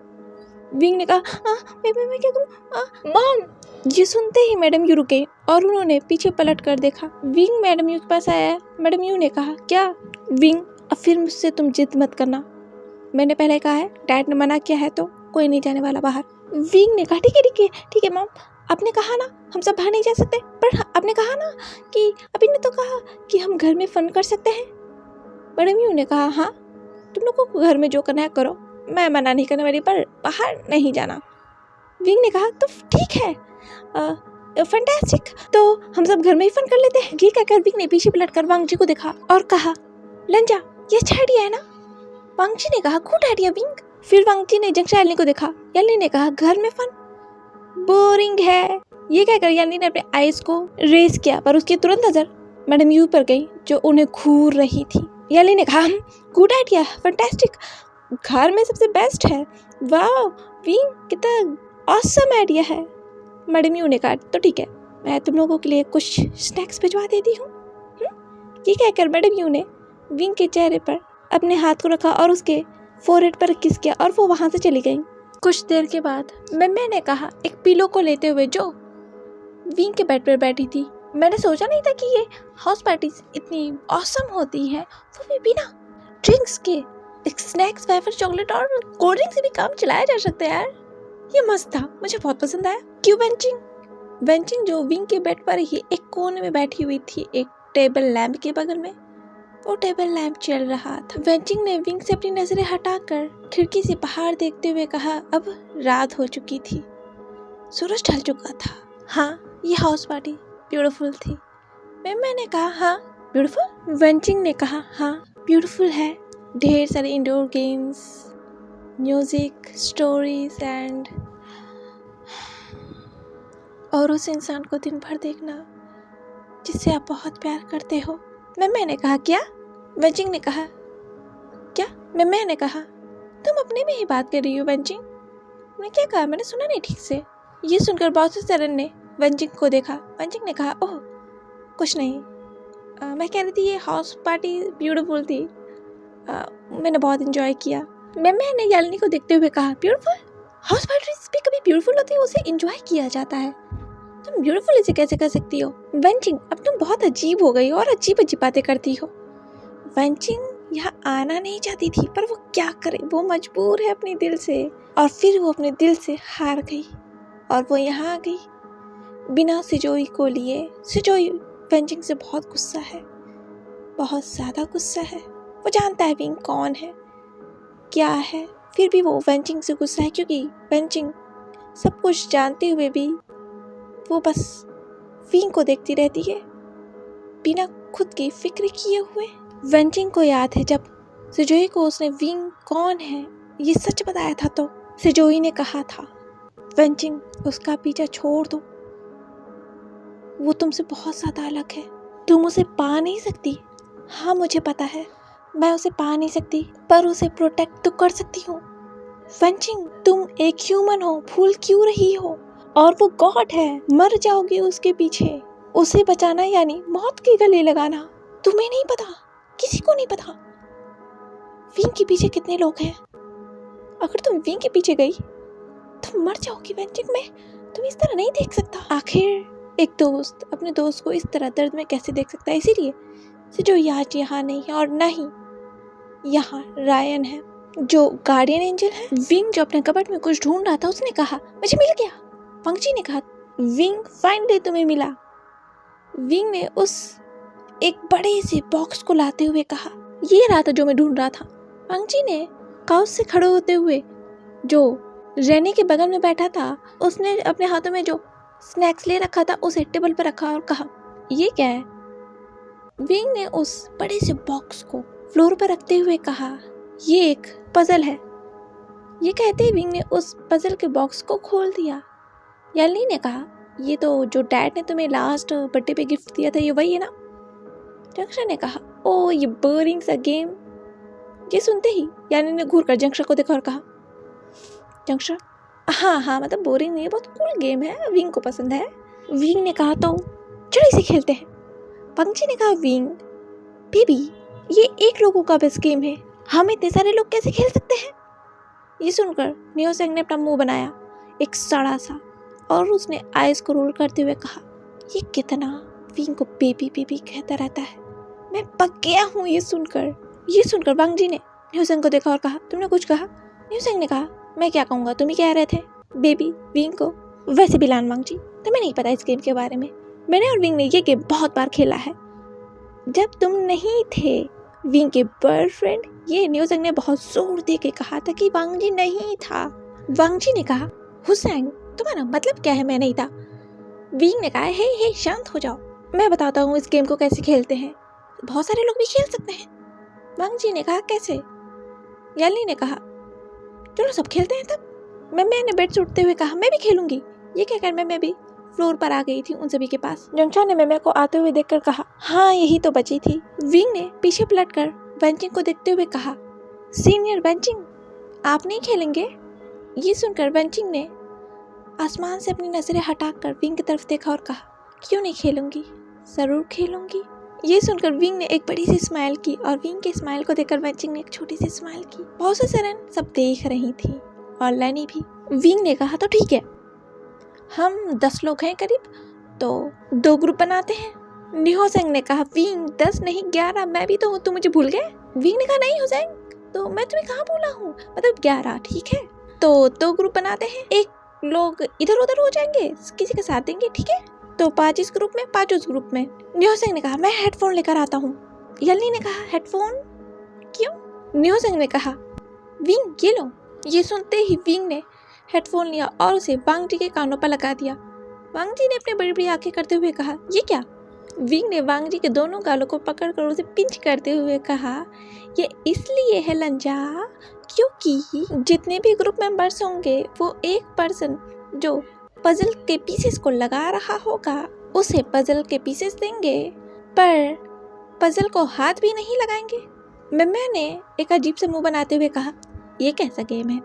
विंग ने कहा मैं क्या करूं मॉम? ये सुनते ही मैडम यू रुके और उन्होंने पीछे पलट कर देखा। विंग मैडम यू के पास आया। मैडम यू ने कहा क्या? विंग अब फिर मुझसे तुम जिद मत करना, मैंने पहले कहा है डैड ने मना किया है तो कोई नहीं जाने वाला बाहर। विंग ने कहा ठीक है मॉम, आपने कहा ना हम सब बाहर नहीं जा सकते, पर आपने कहा ना कि अभी ने तो कहा कि हम घर में फन कर सकते हैं। मैडम यू ने कहा हाँ तुम लोगों को घर में जो करना है करो, मैं मना नहीं करने वाली, पर बाहर नहीं जाना। विंग ने कहा तो ठीक है, फैंटास्टिक, तो हम सब घर में ही फन कर लेते हैं। ये कहकर विंग ने पीछे पलटकर वांगजी को देखा और कहा लंजा ये अच्छा आइडिया है ना? वांगजी ने कहा गुड आइडिया विंग। फिर वांगजी ने जंक्षा यानली को देखा। यानली ने कहा घर में फन बोरिंग है। ये कहकर यानली ने अपने आईज को रेस किया, पर उसकी तुरंत नजर मैडम यू पर गई जो उन्हें घूर रही थी। यानली ने कहा गुड आइडिया, फैंटास्टिक, घर में सबसे बेस्ट है, वाह विंग कितना ऑसम आइडिया है। मैडम यू ने कहा तो ठीक है, मैं तुम लोगों के लिए कुछ स्नैक्स भिजवा देती हूँ। ये कहकर मैडम यू ने विंग के चेहरे पर अपने हाथ को रखा और उसके फोरहेड पर किस किया और वो वहां से चली गई। कुछ देर के बाद मैम्या ने कहा एक पिलो को लेते हुए जो विंग के बेड पर बैठी थी, मैंने सोचा नहीं था कि ये हाउस पार्टीज इतनी ऑसम होती हैं, वो भी बिना ड्रिंक्स के, एक स्नैक्स, वेफर, चॉकलेट और कोल्ड ड्रिंक से भी काम चलाया जा सकता है यार, ये मस्त था, मुझे बहुत पसंद आया। क्यों वेंचिंग जो विंग के बेड पर ही एक कोने में बैठी हुई थी, एक टेबल लैंप के बगल में, वो टेबल लैंप चल रहा था। वेंचिंग ने विंग से अपनी नजरें हटाकर खिड़की से बाहर देखते हुए कहा अब रात हो चुकी थी, सूरज ढल चुका था। हाँ ये हाउस पार्टी ब्यूटीफुल थी। मैंने कहा हाँ ब्यूटीफुल। वेंचिंग ने कहा हाँ ब्यूटीफुल है, ढेर सारे indoor games, music, stories and और उस इंसान को दिन भर देखना जिससे आप बहुत प्यार करते हो। मैंने कहा क्या? वेंचिंग ने कहा क्या? मैंने कहा तुम अपने में ही बात कर रही हो वेंचिंग। मैं क्या कहा? मैंने सुना नहीं ठीक से। ये सुनकर बॉस सरन ने वेंचिंग को देखा। वेंचिंग ने कहा ओह कुछ नहीं, मैं कह रही थी ये हाउस पार्टी ब्यूटीफुल थी, मैंने बहुत इंजॉय किया। मैंने यालिनी को देखते हुए कहा ब्यूटीफुल? हाउस पार्टीज भी कभी ब्यूटीफुल होती है? उसे इंजॉय किया जाता है, तुम ब्यूटीफुल इसे कैसे कर सकती हो? वेंचिंग अब तुम बहुत अजीब हो गई हो और अजीब अजीब बातें करती हो। वेंचिंग यहाँ आना नहीं चाहती थी पर वो क्या करे, वो मजबूर है अपने दिल से। और फिर वो अपने दिल से हार गई और वो यहाँ आ गई बिना सिजोई को लिए। सिजोई वेंचिंग से बहुत गुस्सा है, बहुत ज़्यादा गुस्सा है। वो जानता है विंग कौन है, क्या है, फिर भी वो वेंचिंग से गुस्सा है क्योंकि वेंचिंग सब कुछ जानते हुए भी वो बस विंग को देखती रहती है बिना खुद की फिक्र किए हुए। वेंचिंग को याद है जब सिजोई को उसने विंग कौन है ये सच बताया था तो सिजोई ने कहा था वेंचिंग उसका पीछा छोड़ दो, वो तुमसे बहुत ज़्यादा अलग है, तुम उसे पा नहीं सकती। हाँ मुझे पता है मैं उसे पा नहीं सकती पर उसे प्रोटेक्ट तो कर सकती हूँ। वेंचिंग तुम एक ह्यूमन हो, भूल क्यों रही हो? और वो गॉड है, मर जाओगे उसके पीछे। उसे बचाना यानी मौत के गले लगाना। तुम्हें नहीं पता, किसी को नहीं पता विंग के पीछे कितने लोग हैं। अगर तुम विंग के पीछे गई तुम मर जाओगी वेंचिंग में, तुम इस तरह नहीं देख सकता। आखिर एक दोस्त अपने दोस्त को इस तरह दर्द में कैसे देख सकता है? इसीलिए जो आज यहाँ नहीं है और ना ही यहाँ रायन है जो गार्डियन एंजल है। विंग जो अपने कबर्ड में कुछ ढूंढ रहा था उसने कहा मुझे मिल गया। पंक्ची ने कहा विंग फाइनली तुम्हें मिला। विंग ने उस एक बड़े से बॉक्स को लाते हुए कहा ये रहा था जो मैं ढूंढ रहा था। पंक्ची ने काउच से खड़े होते हुए जो रेने के बगल में बैठा था उसने अपने हाथों में जो स्नैक्स ले रखा था उसे टेबल पर रखा और कहा ये क्या है? विंग ने उस बड़े से बॉक्स को फ्लोर पर रखते हुए कहा ये एक पजल है। ये कहते ही विंग ने उस पजल के बॉक्स को खोल दिया। यालिनी ने कहा ये तो जो डैड ने तुम्हें लास्ट बर्थडे पे गिफ्ट दिया था ये वही है ना? जंक्शन ने कहा ओ ये बोरिंग सा गेम। ये सुनते ही यालिनी ने घूर कर जंक्शन को देखा और कहा जंक्शन हाँ मतलब बोरिंग नहीं है, बहुत कूल गेम है, विंग को पसंद है। विंग ने कहा तो चलो इसे खेलते हैं। पंक्ची ने कहा विंग बेबी ये एक लोगों का बस गेम है, हम इतने सारे लोग कैसे खेल सकते हैं? ये सुनकर नियोसेंग ने अपना मुंह बनाया एक सड़ा सा और उसने आइज को रोल करते हुए कहा ये कितना विंग को बेबी बेबी कहता रहता है, मैं पक गया हूँ ये सुनकर वांग जी ने नियोसेंग को देखा और कहा तुमने कुछ कहा? नियोसेंग ने कहा मैं क्या कहूँगा, तुम ही कह रहे थे बेबी विंग को। वैसे भी लान वांग जी तुम्हें नहीं पता इस गेम के बारे में, मैंने और विंग ने ये गेम बहुत बार खेला है जब तुम नहीं थे विंग के बॉयफ्रेंड। ये न्यूज़ेंग ने बहुत जोर दे के कहा था कि वांग जी नहीं था। वांग जी ने कहा हुसैंग तुम्हारा मतलब क्या है मैं नहीं था? विंग ने कहा हे शांत हो जाओ, मैं बताता हूँ इस गेम को कैसे खेलते हैं, बहुत सारे लोग भी खेल सकते हैं। वांग जी ने कहा कैसे? यालिनी ने कहा चलो सब खेलते हैं तब। मैंने बेड से उठते हुए कहा मैं भी खेलूंगी। ये कहकर मैं भी फ्लोर पर आ गई थी उन सभी के पास। जंक्शन ने मैमे को आते हुए देखकर कहा हाँ यही तो बची थी। विंग ने पीछे पलटकर वेंचिंग को देखते हुए कहा सीनियर वेंचिंग आप नहीं खेलेंगे? ये सुनकर वेंचिंग ने आसमान से अपनी नजरें हटाकर विंग की तरफ देखा और कहा क्यों नहीं खेलूंगी, जरूर खेलूंगी। ये सुनकर विंग ने एक बड़ी सी स्माइल की और विंग के स्माइल को देखकर वेंचिंग ने एक छोटी सी स्माइल की। बहुत से सरन सब देख रही थी और लैनी भी। विंग ने कहा तो ठीक है, हम 10 लोग हैं करीब, तो 2 ग्रुप बनाते हैं। निहोसेंग ने कहा विंग 10 नहीं 11, मैं भी तो हूँ, तुम मुझे भूल गए? विंग ने कहा नहीं होसेंग तो मैं तुम्हें कहाँ भूला हूँ, मतलब 11 ठीक है। तो 2 ग्रुप बनाते हैं, एक लोग इधर उधर हो जाएंगे, किसी का साथ देंगे ठीक है। तो 5 इस ग्रुप में 5 उस ग्रुप में। निहोसेंग ने कहा मैं हेडफोन लेकर आता हूँ। यालिनी ने कहा हेडफोन क्यों? निहोसेंग ने कहा विंग ये लो। ये सुनते ही विंग ने हेडफोन लिया और उसे वांग जी के कानों पर लगा दिया। वांग जी ने अपनी बड़ी बड़ी आंखें करते हुए कहा ये क्या? विंग ने वांग जी के दोनों गालों को पकड़कर उसे पिंच करते हुए कहा ये इसलिए है लंजा क्योंकि जितने भी ग्रुप मेंबर्स होंगे वो एक पर्सन जो पजल के पीसेस को लगा रहा होगा उसे पजल के पीसेस देंगे, पर पजल को हाथ भी नहीं लगाएंगे। मैंने एक अजीब से मुंह बनाते हुए कहा, ये कैसा गेम है?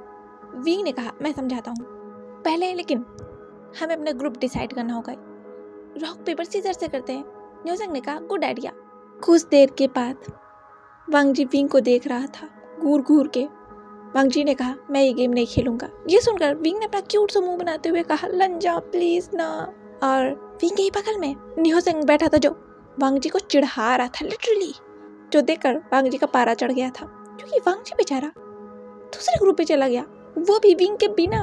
विंग ने कहा, मैं समझाता हूँ पहले, लेकिन हमें अपना ग्रुप डिसाइड करना होगा। रॉक पेपर सीजर से करते हैं। न्यूजंग ने कहा, गुड आइडिया। कुछ देर के बाद वांगजी विंग को देख रहा था घूर घूर के। वांगजी ने कहा, मैं ये गेम नहीं खेलूंगा। ये सुनकर विंग ने अपना क्यूट सा मुंह बनाते हुए कहा, लंजा प्लीज ना। और विंग के ही बगल में न्यूजंग बैठा था जो वांगजी को चिढ़ा रहा था लिटरली, जो देखकर वांगजी का पारा चढ़ गया था क्योंकि वांगजी बेचारा दूसरे ग्रुप पे चला गया, वो भी विंग के बिना।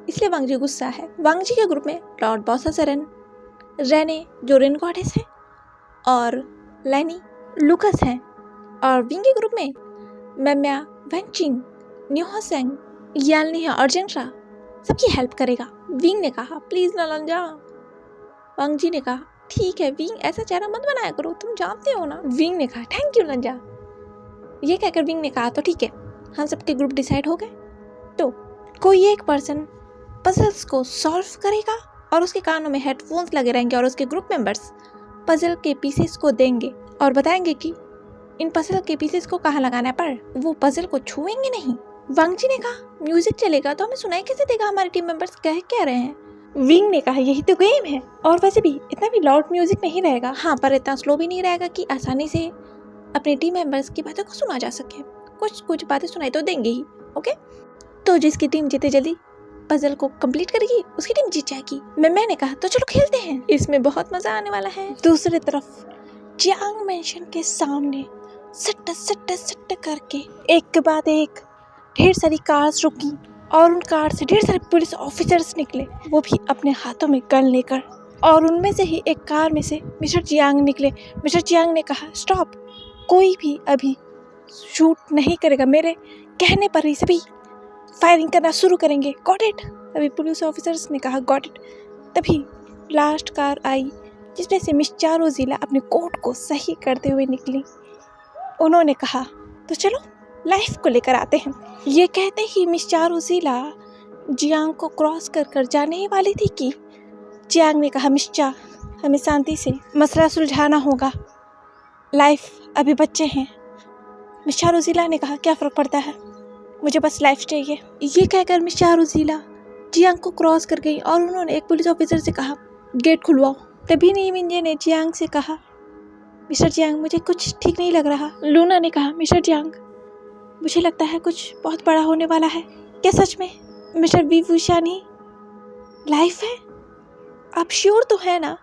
इसलिए वांगजी गुस्सा है। वांगजी के ग्रुप में लॉर्ड बॉसासरन, रेने जो रेन गॉडेस है, और लैनी लुकस हैं, और विंग के ग्रुप में मैम्या, वेंचिंग, न्यूहोसेंग, यालनी और जेंट्रा सबकी हेल्प करेगा। विंग ने कहा, प्लीज ना लंजा। वांगजी ने कहा, ठीक है विंग, ऐसा चेहरा मत बनाया करो, तुम जानते हो ना। विंग ने कहा, थैंक यू लंजा। ये कहकर विंग ने कहा, तो ठीक है, हम सबके ग्रुप डिसाइड हो गए, तो कोई एक पर्सन पजल्स को सॉल्व करेगा और उसके कानों में हेडफोन्स लगे रहेंगे और उसके ग्रुप मेंबर्स पजल के पीसेस को देंगे और बताएंगे कि इन पजल के पीसेस को कहाँ लगाना है, पर वो पजल को छुएंगे नहीं। वांगजी ने कहा, म्यूजिक चलेगा तो हमें सुनाई कैसे देगा हमारे टीम मेंबर्स कह रहे हैं। विंग ने कहा, यही तो गेम है, और वैसे भी इतना भी लाउड म्यूजिक नहीं रहेगा, हाँ, पर इतना स्लो भी नहीं रहेगा कि आसानी से अपने टीम मेंबर्स की बातों को सुना जा सके। कुछ बातें सुनाई तो देंगे ही, ओके। तो जिसकी टीम जितनी जल्दी पजल को कंप्लीट करेगी उसकी टीम जीत जाएगी। मैंने कहा, तो चलो खेलते हैं, इसमें बहुत मजा आने वाला है। दूसरी तरफ जियांग मैंशन के सामने सट्टा सट्टा सट्टा करके एक के बाद एक ढेर सारी कार्स रुकी और उन कार से ढेर सारे पुलिस ऑफिसर्स निकले, वो भी अपने हाथों में गन लेकर, और उनमें से ही एक कार में से मिस्टर जियांग निकले। मिस्टर जियांग ने कहा, स्टॉप, कोई भी अभी शूट नहीं करेगा, मेरे कहने पर ही सभी फायरिंग करना शुरू करेंगे, गॉट इट। तभी पुलिस ऑफिसर्स ने कहा, गॉट इट। तभी लास्ट कार आई जिसमें से मिस चारोजीला अपने कोट को सही करते हुए निकली। उन्होंने कहा, तो चलो लाइफ को लेकर आते हैं। ये कहते ही मिस चारोजीला जियांग को क्रॉस कर जाने ही वाली थी कि जियांग ने कहा, मिस चा, हमें शांति से मसला सुलझाना होगा, लाइफ अभी बच्चे हैं। मिस चारोजीला ने कहा, क्या फ़र्क पड़ता है, मुझे बस लाइफ चाहिए। ये कहकर मिस चारोजीला जियांग को क्रॉस कर गई और उन्होंने एक पुलिस ऑफिसर से कहा, गेट खुलवाओ। तभी नीमिंजे ने जियांग से कहा, मिस्टर जियांग, मुझे कुछ ठीक नहीं लग रहा। लूना ने कहा, मिस्टर जियांग, मुझे लगता है कुछ बहुत बड़ा होने वाला है। क्या सच में मिस्टर वी वुशान ही लाइफ है? आप श्योर तो है ना?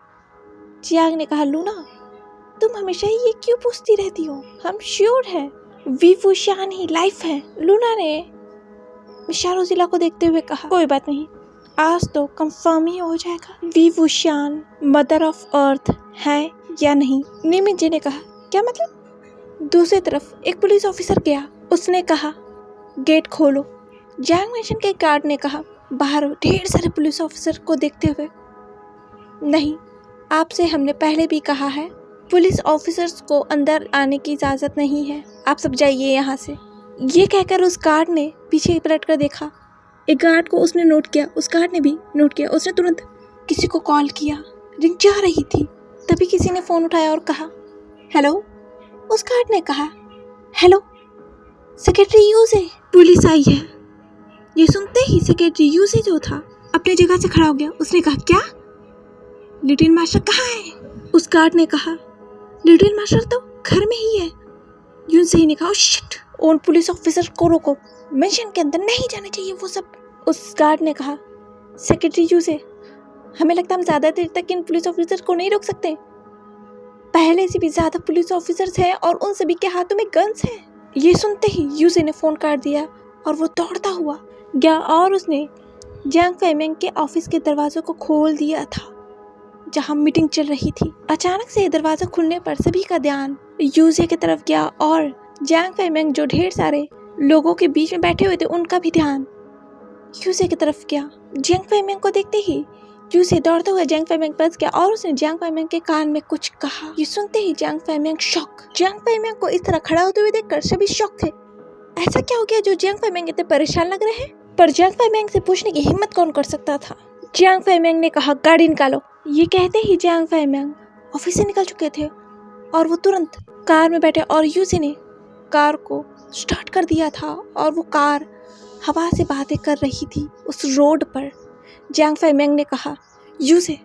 जियांग ने कहा, लूना, तुम हमेशा ही ये क्यों पूछती रहती हो? हम श्योर हैं, वी वुशान ही लाइफ है। लूना ने मिस चारोजीला को देखते हुए कहा, कोई बात नहीं, आज तो कंफर्म ही हो जाएगा वी वुशान मदर ऑफ अर्थ है या नहीं। नीमिंजे ने कहा, क्या मतलब? दूसरी तरफ एक पुलिस ऑफिसर गया, उसने कहा, गेट खोलो। जियांग मैंशन के गार्ड ने कहा, बाहर ढेर सारे पुलिस ऑफिसर को देखते हुए, नहीं, आपसे हमने पहले भी कहा है, पुलिस ऑफिसर्स को अंदर आने की इजाज़त नहीं है, आप सब जाइए यहाँ से। ये कहकर उस गार्ड ने पीछे पलट कर देखा। एक गार्ड को उसने नोट किया, उस गार्ड ने भी नोट किया। उसने तुरंत किसी को कॉल किया, रिंग जा रही थी। तभी किसी ने फ़ोन उठाया और कहा, हेलो। उस गार्ड ने कहा, हेलो सेक्रेटरी यूजे, पुलिस आई है। ये सुनते ही सेक्रेटरी यूजे जो था अपनी जगह से खड़ा हो गया। उसने कहा, क्या? लिटिल मास्टर कहाँ है? उस गार्ड ने कहा, लिटिल मास्टर तो घर में ही है। यूजे ने कहा, शिट, उन पुलिस ऑफिसर को रोको, मैंशन के अंदर नहीं जाने चाहिए वो सब। उस गार्ड ने कहा, सेक्रेटरी यूजे, हमें लगता है हम ज़्यादा देर तक इन पुलिस ऑफिसर को नहीं रोक सकते। पहले से भी ज़्यादा पुलिस ऑफिसर्स हैं और उन सभी के हाथों में गन्स हैं। ये सुनते ही यूजे ने फ़ोन काट दिया और वो दौड़ता हुआ गया और उसने जियांग फैमिंग के ऑफिस के दरवाज़ों को खोल दिया था जहां मीटिंग चल रही थी। अचानक से दरवाज़ा खुलने पर सभी का ध्यान यूजे की तरफ गया और जियांग फैमिंग जो ढेर सारे लोगों के बीच में बैठे हुए थे उनका भी ध्यान यूजे की तरफ गया। जियांग फैमिंग को देखते ही यूजे दौड़ते हुए जियांग फैमिंग पास गया और उसने जियांग फैमिंग के कान में कुछ कहा। ये सुनते ही जियांग फैमिंग शॉक। जियांग फैमिंग को इस तरह खड़ा होते हुए देखकर सभी शॉक थे। ऐसा क्या हो गया जो जियांग फैमिंग इतने परेशान लग रहे हैं? पर जियांग फैमिंग से पूछने की हिम्मत कौन कर सकता था? जियांग फैमिंग ने कहा गाड़ी निकालो। ये कहते ही जियांग फैमिंग ऑफिस से निकल चुके थे और वो तुरंत कार में बैठे और यूजी ने कार को स्टार्ट कर दिया था और वो कार हवा से बातें कर रही थी उस रोड पर। जियांग फैमिंग ने कहा यूजी,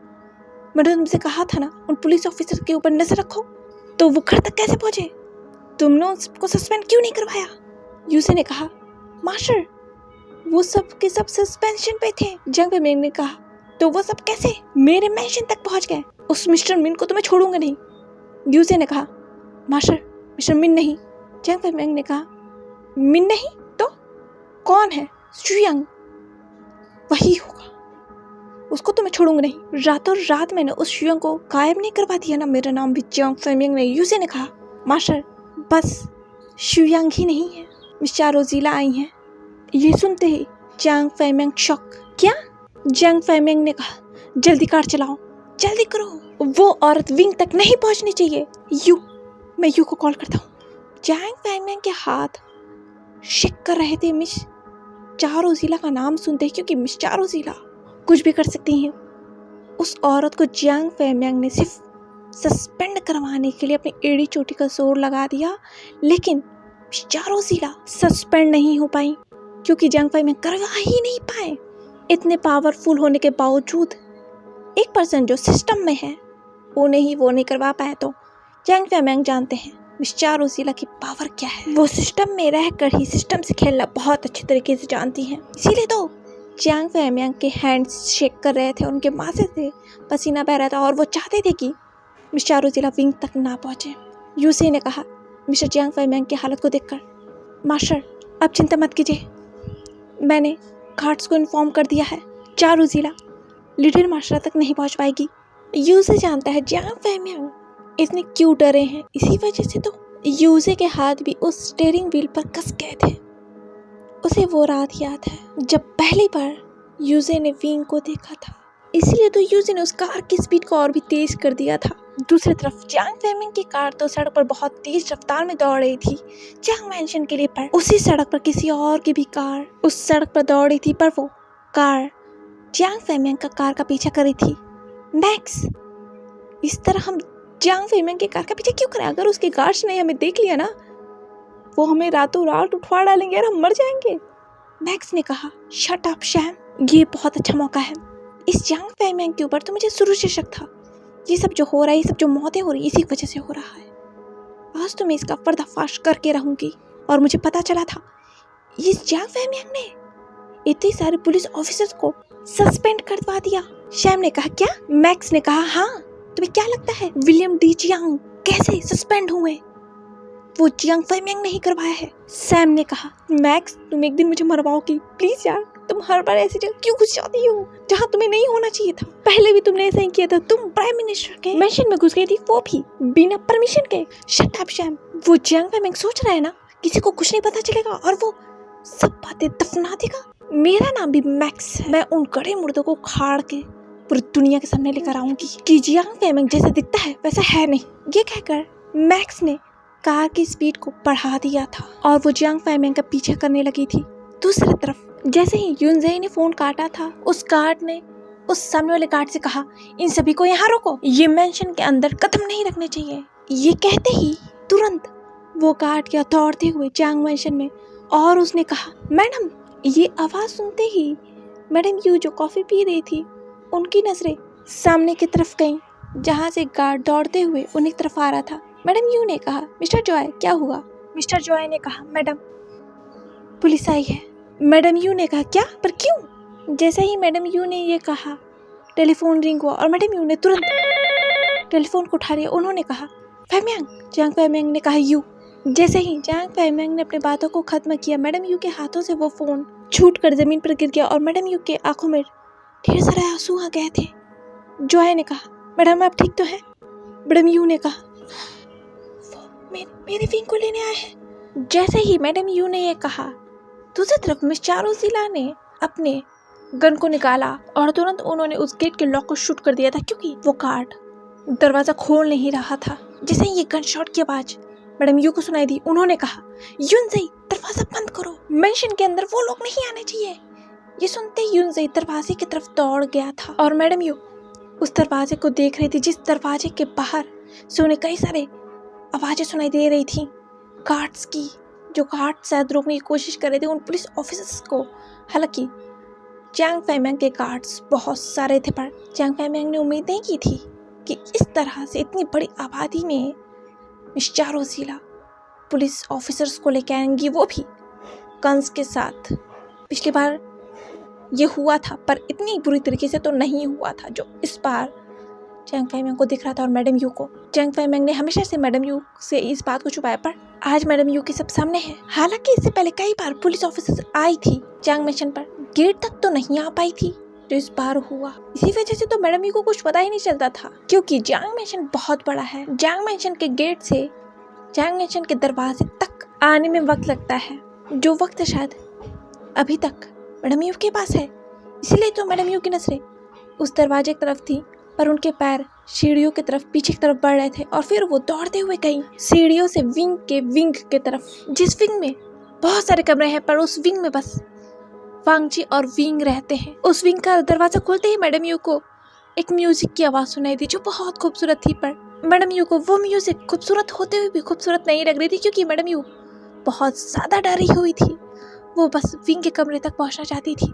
मैंने तुमसे कहा था ना उन पुलिस ऑफिसर के ऊपर नजर रखो, तो वो घर तक कैसे पहुंचे? तुमने उसको सस्पेंड क्यों नहीं करवाया? यूजी ने कहा मास्टर, वो सब के सब सस्पेंशन पे थे। जियांग फैमिंग ने कहा तो वो सब कैसे मेरे मैंशन तक पहुंच गए? उस मिस्टर मिन को तो मैं छोड़ूंगा नहीं। यूजी ने कहा मास्टर, मिस्टर मिन नहीं। जियांग फैमिंग ने कहा मिन नहीं तो कौन है? शुयांग, वही होगा, उसको तो मैं छोड़ूंगा नहीं। रातों रात मैंने उस शुयांग को गायब नहीं करवा दिया ना। मेरा नाम भी जियांग फैमिंग ने। यूजी ने कहा मास्टर, बस शुयांग ही नहीं है, मिस चारोजीला आई हैं। ये सुनते ही जियांग फैमिंग शॉक। क्या? जियांग फैमिंग ने कहा जल्दी कार चलाओ, जल्दी करो, वो औरत विंग तक नहीं पहुंचनी चाहिए। मैं यू को कॉल करता हूँ। जियांग फैमिंग के हाथ शेक कर रहे थे मिस चारोजीला का नाम सुनते ही, क्योंकि मिस चारोजीला कुछ भी कर सकती हैं। उस औरत को जियांग फैमिंग ने सिर्फ सस्पेंड करवाने के लिए अपनी एड़ी चोटी का जोर लगा दिया, लेकिन मिस चारोजीला सस्पेंड नहीं हो पाई क्योंकि जियांग फैमिंग करवा ही नहीं पाए। इतने पावरफुल होने के बावजूद एक पर्सन जो सिस्टम में है उन्हें ही वो नहीं करवा पाए, तो जियांग फैमिंग जानते हैं मिस चारोजीला की पावर क्या है। वो सिस्टम में रहकर ही सिस्टम से खेलना बहुत अच्छे तरीके से जानती हैं। इसीलिए तो जियांग फैमिंग के हैंड्स शेक कर रहे थे, उनके माथे से पसीना बह रहा था और वो चाहते थे कि मिस चारोजीला विंग तक ना पहुंचे। यूसी ने कहा मिस्टर जियांग फैमिंग की हालत को देखकर, मास्टर अब चिंता मत कीजिए, मैंने गार्ड्स को इन्फॉर्म कर दिया है, चारोजीला लिटिल मास्टर तक नहीं पहुंच पाएगी। यूसी जानता है जियांग फैमिंग इतने क्यों डरे हैं, इसी वजह से तो यूसी के हाथ भी उस स्टीयरिंग व्हील पर कस गए थे। उसे वो रात याद है जब पहली बार यूजी ने विंग को देखा था, इसलिए तो यूजी ने उस कार की स्पीड को और भी तेज कर दिया था। दूसरी तरफ जियांग फैमिंग की कार तो सड़क पर बहुत तेज रफ्तार में दौड़ रही थी जियांग मैंशन के लिए, पर उसी सड़क पर किसी और की भी कार उस सड़क पर दौड़ रही थी, पर वो कार जियांग फैमिंग का कार का पीछा कर रही थी। मैक्स, इस तरह हम जियांग फैमिंग की कार का पीछा क्यों करें? अगर उसके गार्ड्स ने हमें देख लिया ना, वो हमें रातों रात उठवा डालेंगे और हम मर जाएंगे। मैक्स ने कहा शट अप शैम, ये बहुत अच्छा मौका है। इस जियांग फैमिंग के ऊपर तो मुझे शुरू से शक था। ये सब जो हो रहा है, ये सब जो मौतें हो रही है, इसी वजह से हो रहा है। आज तो मैं इसका पर्दाफाश करके रहूंगी। और मुझे पता चला था इस जियांग फैमिंग ने इतने सारे पुलिस ऑफिसर्स को सस्पेंड करवा दिया। शैम ने कहा क्या? मैक्स ने कहा हाँ, तुम्हें क्या लगता है विलियम डी जियांग कैसे सस्पेंड हुए? वो जियांग फैमिंग नहीं करवाया है। सैम ने कहा मैक्स, तुम एक दिन मुझे मरवाओगी प्लीज यार, तुम हर बार ऐसी जगह क्यों घुस जाती हो जहाँ तुम्हें नहीं होना चाहिए था। पहले भी तुमने ऐसा ही किया था, तुम प्राइम मिनिस्टर के मैंशन में घुस गई थी, वो भी बिना परमिशन के। Shut up sham. वो जियांग फैमिंग सोच रहा है ना किसी को कुछ नहीं पता चलेगा और वो सब बातें दफना देगा। मेरा नाम भी मैक्स है, मैं उन गड़े मुर्दों को खाड़ के पूरी दुनिया के सामने लेकर आऊंगी कि जियांग फैमिंग जैसा दिखता है वैसा है नहीं। ये कहकर मैक्स ने कार की स्पीड को बढ़ा दिया था और वो जियांग फैमिंग का पीछा करने लगी थी। दूसरी तरफ जैसे ही यूनजेई ने फोन काटा था, उस गार्ड ने उस सामने वाले गार्ड से कहा इन सभी को यहाँ रोको, ये मेंशन के अंदर कदम नहीं रखने चाहिए। ये कहते ही तुरंत वो गार्ड गया दौड़ते हुए जियांग मेंशन में और उसने कहा मैडम। ये आवाज सुनते ही मैडम यू जो कॉफी पी रही थी, उनकी नजरें सामने की तरफ गईं जहाँ से गार्ड दौड़ते हुए उन्हीं की तरफ आ रहा था। मैडम यू ने कहा मिस्टर जॉय क्या हुआ? मिस्टर जॉय ने कहा मैडम पुलिस आई है। मैडम यू ने कहा क्या, पर क्यों? जैसे ही मैडम यू ने ये कहा टेलीफोन रिंग हुआ और मैडम यू ने तुरंत टेलीफोन को उठा लिया। उन्होंने कहा फैमिंग। जियांग फैमिंग ने कहा यू। जैसे ही जियांग फैमिंग ने अपनी बातों को खत्म किया, मैडम यू के हाथों से वो फोन छूट कर जमीन पर गिर गया और मैडम यू के आंखों में ढेर सारे आंसू आ गए थे। जॉय ने कहा मैडम आप ठीक तो हैं? मैडम यू ने कहा मेरे विंग को लेने आए हैं। जैसे ही मैडम यू ने ये कहा, दूसरी तरफ मिस चारोजीला ने अपने गन को निकाला और तुरंत उन्होंने उस गेट के लॉक को शूट कर दिया था क्योंकि वो गार्ड दरवाजा खोल नहीं रहा था। जैसे ही ये गन शॉट की आवाज मैडम यू को सुनाई दी, उन्होंने कहा यूनजेई दरवाजा बंद करो, मेंशन के अंदर वो लोग नहीं आने चाहिए। ये सुनते ही यूनज़ी दरवाजे की तरफ दौड़ गया था और मैडम यू उस दरवाजे को देख रही थी जिस दरवाजे के बाहर से उन्हें कई सारे आवाज़ें सुनाई दे रही थी गार्ड्स की, जो गार्ड शायद रोकने की कोशिश कर रहे थे उन पुलिस ऑफिसर्स को। हालांकि चांग फैमिंग के गार्ड्स बहुत सारे थे, पर चांग फैमिंग ने उम्मीद नहीं की थी कि इस तरह से इतनी बड़ी आबादी में मिस चारोजीला पुलिस ऑफिसर्स को लेकर आएंगी, वो भी गन्स के साथ। पिछली बार ये हुआ था पर इतनी बुरी तरीके से तो नहीं हुआ था जो इस बार चांग फैमिंग को दिख रहा था और मैडम यू को। चांग फैमिंग ने हमेशा से मैडम यू से इस बात को छुपाया, पर आज मैडम यू के सब सामने है। हालांकि इससे पहले कई बार पुलिस ऑफिसर्स आई थी चांग मैंशन पर, गेट तक तो नहीं आ पाई थी जो इस बार हुआ। इसी वजह से तो मैडम यू को कुछ पता ही नहीं चलता था, क्योंकि चांग मैंशन बहुत बड़ा है। चांग मैंशन के गेट से चांग मैंशन के दरवाजे तक आने में वक्त लगता है, जो वक्त शायद अभी तक मैडम यू के पास है। इसीलिए तो मैडम यू की नजरें उस दरवाजे की तरफ थी, पर उनके पैर सीढ़ियों की तरफ पीछे की तरफ बढ़ रहे थे और फिर वो दौड़ते हुए गई सीढ़ियों से विंग के तरफ, जिस विंग में बहुत सारे कमरे हैं, पर उस विंग में बस वांग जी और विंग रहते हैं। उस विंग का दरवाजा खोलते ही मैडम यू को एक म्यूजिक की आवाज़ सुनाई दी जो बहुत खूबसूरत थी, पर मैडम यू को वो म्यूजिक खूबसूरत होते हुए भी खूबसूरत नहीं लग रही थी, क्योंकि मैडम यू बहुत ज़्यादा डरी हुई थी। वो बस विंग के कमरे तक पहुंचना चाहती थी,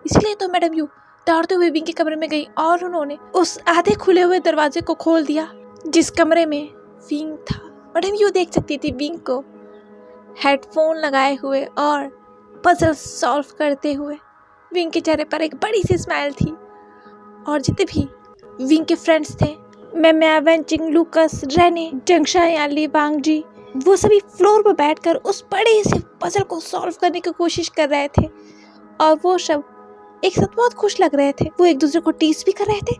इसलिए तो मैडम यू दौड़ते हुए विंग के कमरे में गई और उन्होंने उस आधे खुले हुए दरवाजे को खोल दिया जिस कमरे में विंग था। मैडम यू देख सकती थी विंग को हेडफोन लगाए हुए और पजल सॉल्व करते हुए। विंग के चेहरे पर एक बड़ी सी स्माइल थी और जितने भी विंग के फ्रेंड्स थे, मैं वेंचिंग, लूकस, रेने, जंगशाई, अली, वांग जी, वो सभी फ्लोर पर बैठकर उस बड़े से पजल को सॉल्व करने की कोशिश कर रहे थे और वो सब एक साथ बहुत खुश लग रहे थे। वो एक दूसरे को टीस भी कर रहे थे,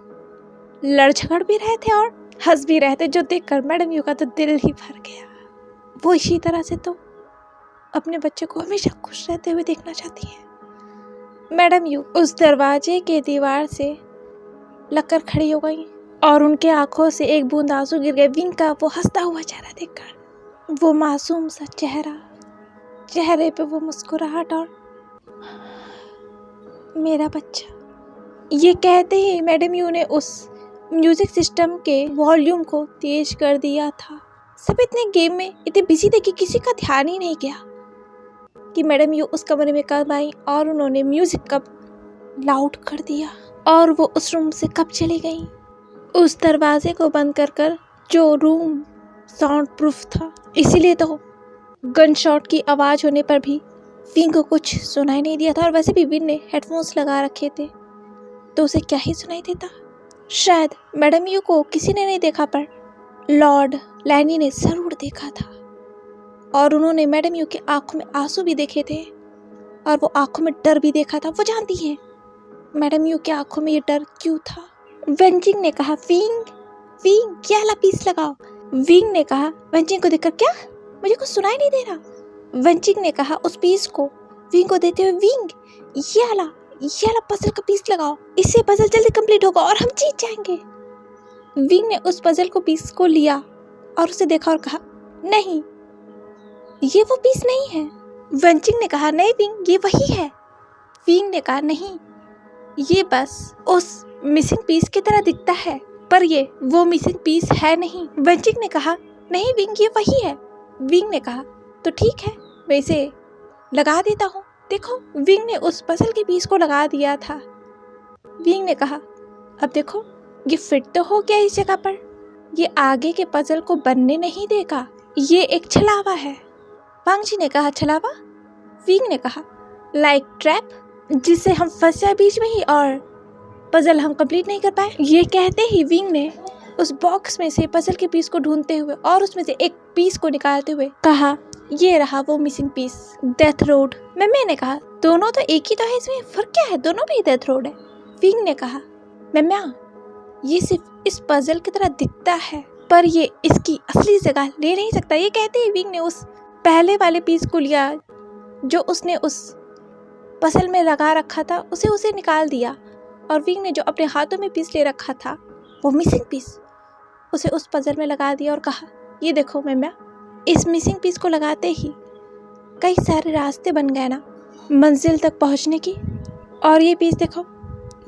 लड़ झगड़ भी रहे थे और हंस भी रहे थे, जो देखकर मैडम यू का तो दिल ही भर गया। वो इसी तरह से तो अपने बच्चे को हमेशा खुश रहते हुए देखना चाहती है। मैडम यू उस दरवाजे के दीवार से लगकर खड़ी हो गई और उनके आंखों से एक बूंद आंसू गिर गए विंग का वो हंसता हुआ चेहरा देखकर। वो मासूम सा चेहरा, चेहरे पे वो मुस्कुराहट और मेरा बच्चा। ये कहते ही मैडम यू ने उस म्यूजिक सिस्टम के वॉल्यूम को तेज कर दिया था। सब इतने गेम में इतने बिजी थे कि किसी का ध्यान ही नहीं गया कि मैडम यू उस कमरे में कब आई और उन्होंने म्यूजिक कब लाउड कर दिया और वो उस रूम से कब चली गई। उस दरवाजे को बंद कर जो रूम साउंड प्रूफ था, इसीलिए तो गन शॉट की आवाज़ होने पर भी विंग को कुछ सुनाई नहीं दिया था। और वैसे भी विंग ने हेडफोन्स लगा रखे थे तो उसे क्या ही सुनाई देता। शायद मैडम यू को किसी ने नहीं देखा, पर लॉर्ड लैनी ने ज़रूर देखा था और उन्होंने मैडम यू के आंखों में आंसू भी देखे थे और वो आंखों में डर भी देखा था। वो जानती हैं मैडम यू के आंखों में ये डर क्यों था। वेंचिंग ने कहा, विंग क्या वाला पीस लगाओ। विंग ने कहा वेंचिंग को देखकर, क्या मुझे कुछ सुनाई नहीं दे रहा। वेंचिंग ने कहा उस पीस को विंग को देते हुए, विंग ये वाला पजल का पीस लगाओ, इससे पजल जल्दी कंप्लीट होगा और हम जीत जाएंगे। विंग ने उस पजल को पीस को लिया और उसे देखा और कहा, नहीं ये वो पीस नहीं है। वेंचिंग ने कहा, नहीं विंग ये वही है। विंग ने कहा, नहीं ये बस उस मिसिंग पीस की तरह दिखता है, पर ये वो मिसिंग पीस है नहीं। वेंचिंग ने कहा, नहीं विंग ये वही है। विंग ने कहा, तो ठीक है मैं इसे लगा देता हूँ। देखो विंग ने उस पजल के पीस को लगा दिया था। विंग ने कहा, अब देखो ये फिट तो हो गया इस जगह पर, ये आगे के पजल को बनने नहीं देगा, ये एक छलावा है। वांग जी ने कहा, छलावा? विंग ने कहा, लाइक ट्रैप, जिससे हम फंस जाए बीच में ही और पजल हम कंप्लीट नहीं कर पाए। ये कहते ही विंग ने उस बॉक्स में से पजल के पीस को ढूंढते हुए और उसमें से एक पीस को निकालते हुए कहा, ये रहा वो मिसिंग पीस, डेथ रोड। मैंने कहा, दोनों तो एक ही तो है, इसमें फर्क क्या है, दोनों में ही डेथ रोड है। विंग ने कहा, मैम्या ये सिर्फ इस पजल की तरह दिखता है, पर ये इसकी असली जगह ले नहीं सकता। ये कहते ही विंग ने उस पहले वाले पीस को लिया जो उसने उस पजल में लगा रखा था, उसे निकाल दिया और विंग ने जो अपने हाथों में पीस ले रखा था वो मिसिंग पीस उसे उस पजल में लगा दिया और कहा, ये देखो मैम्या, इस मिसिंग पीस को लगाते ही कई सारे रास्ते बन गए ना मंजिल तक पहुंचने की। और ये पीस देखो,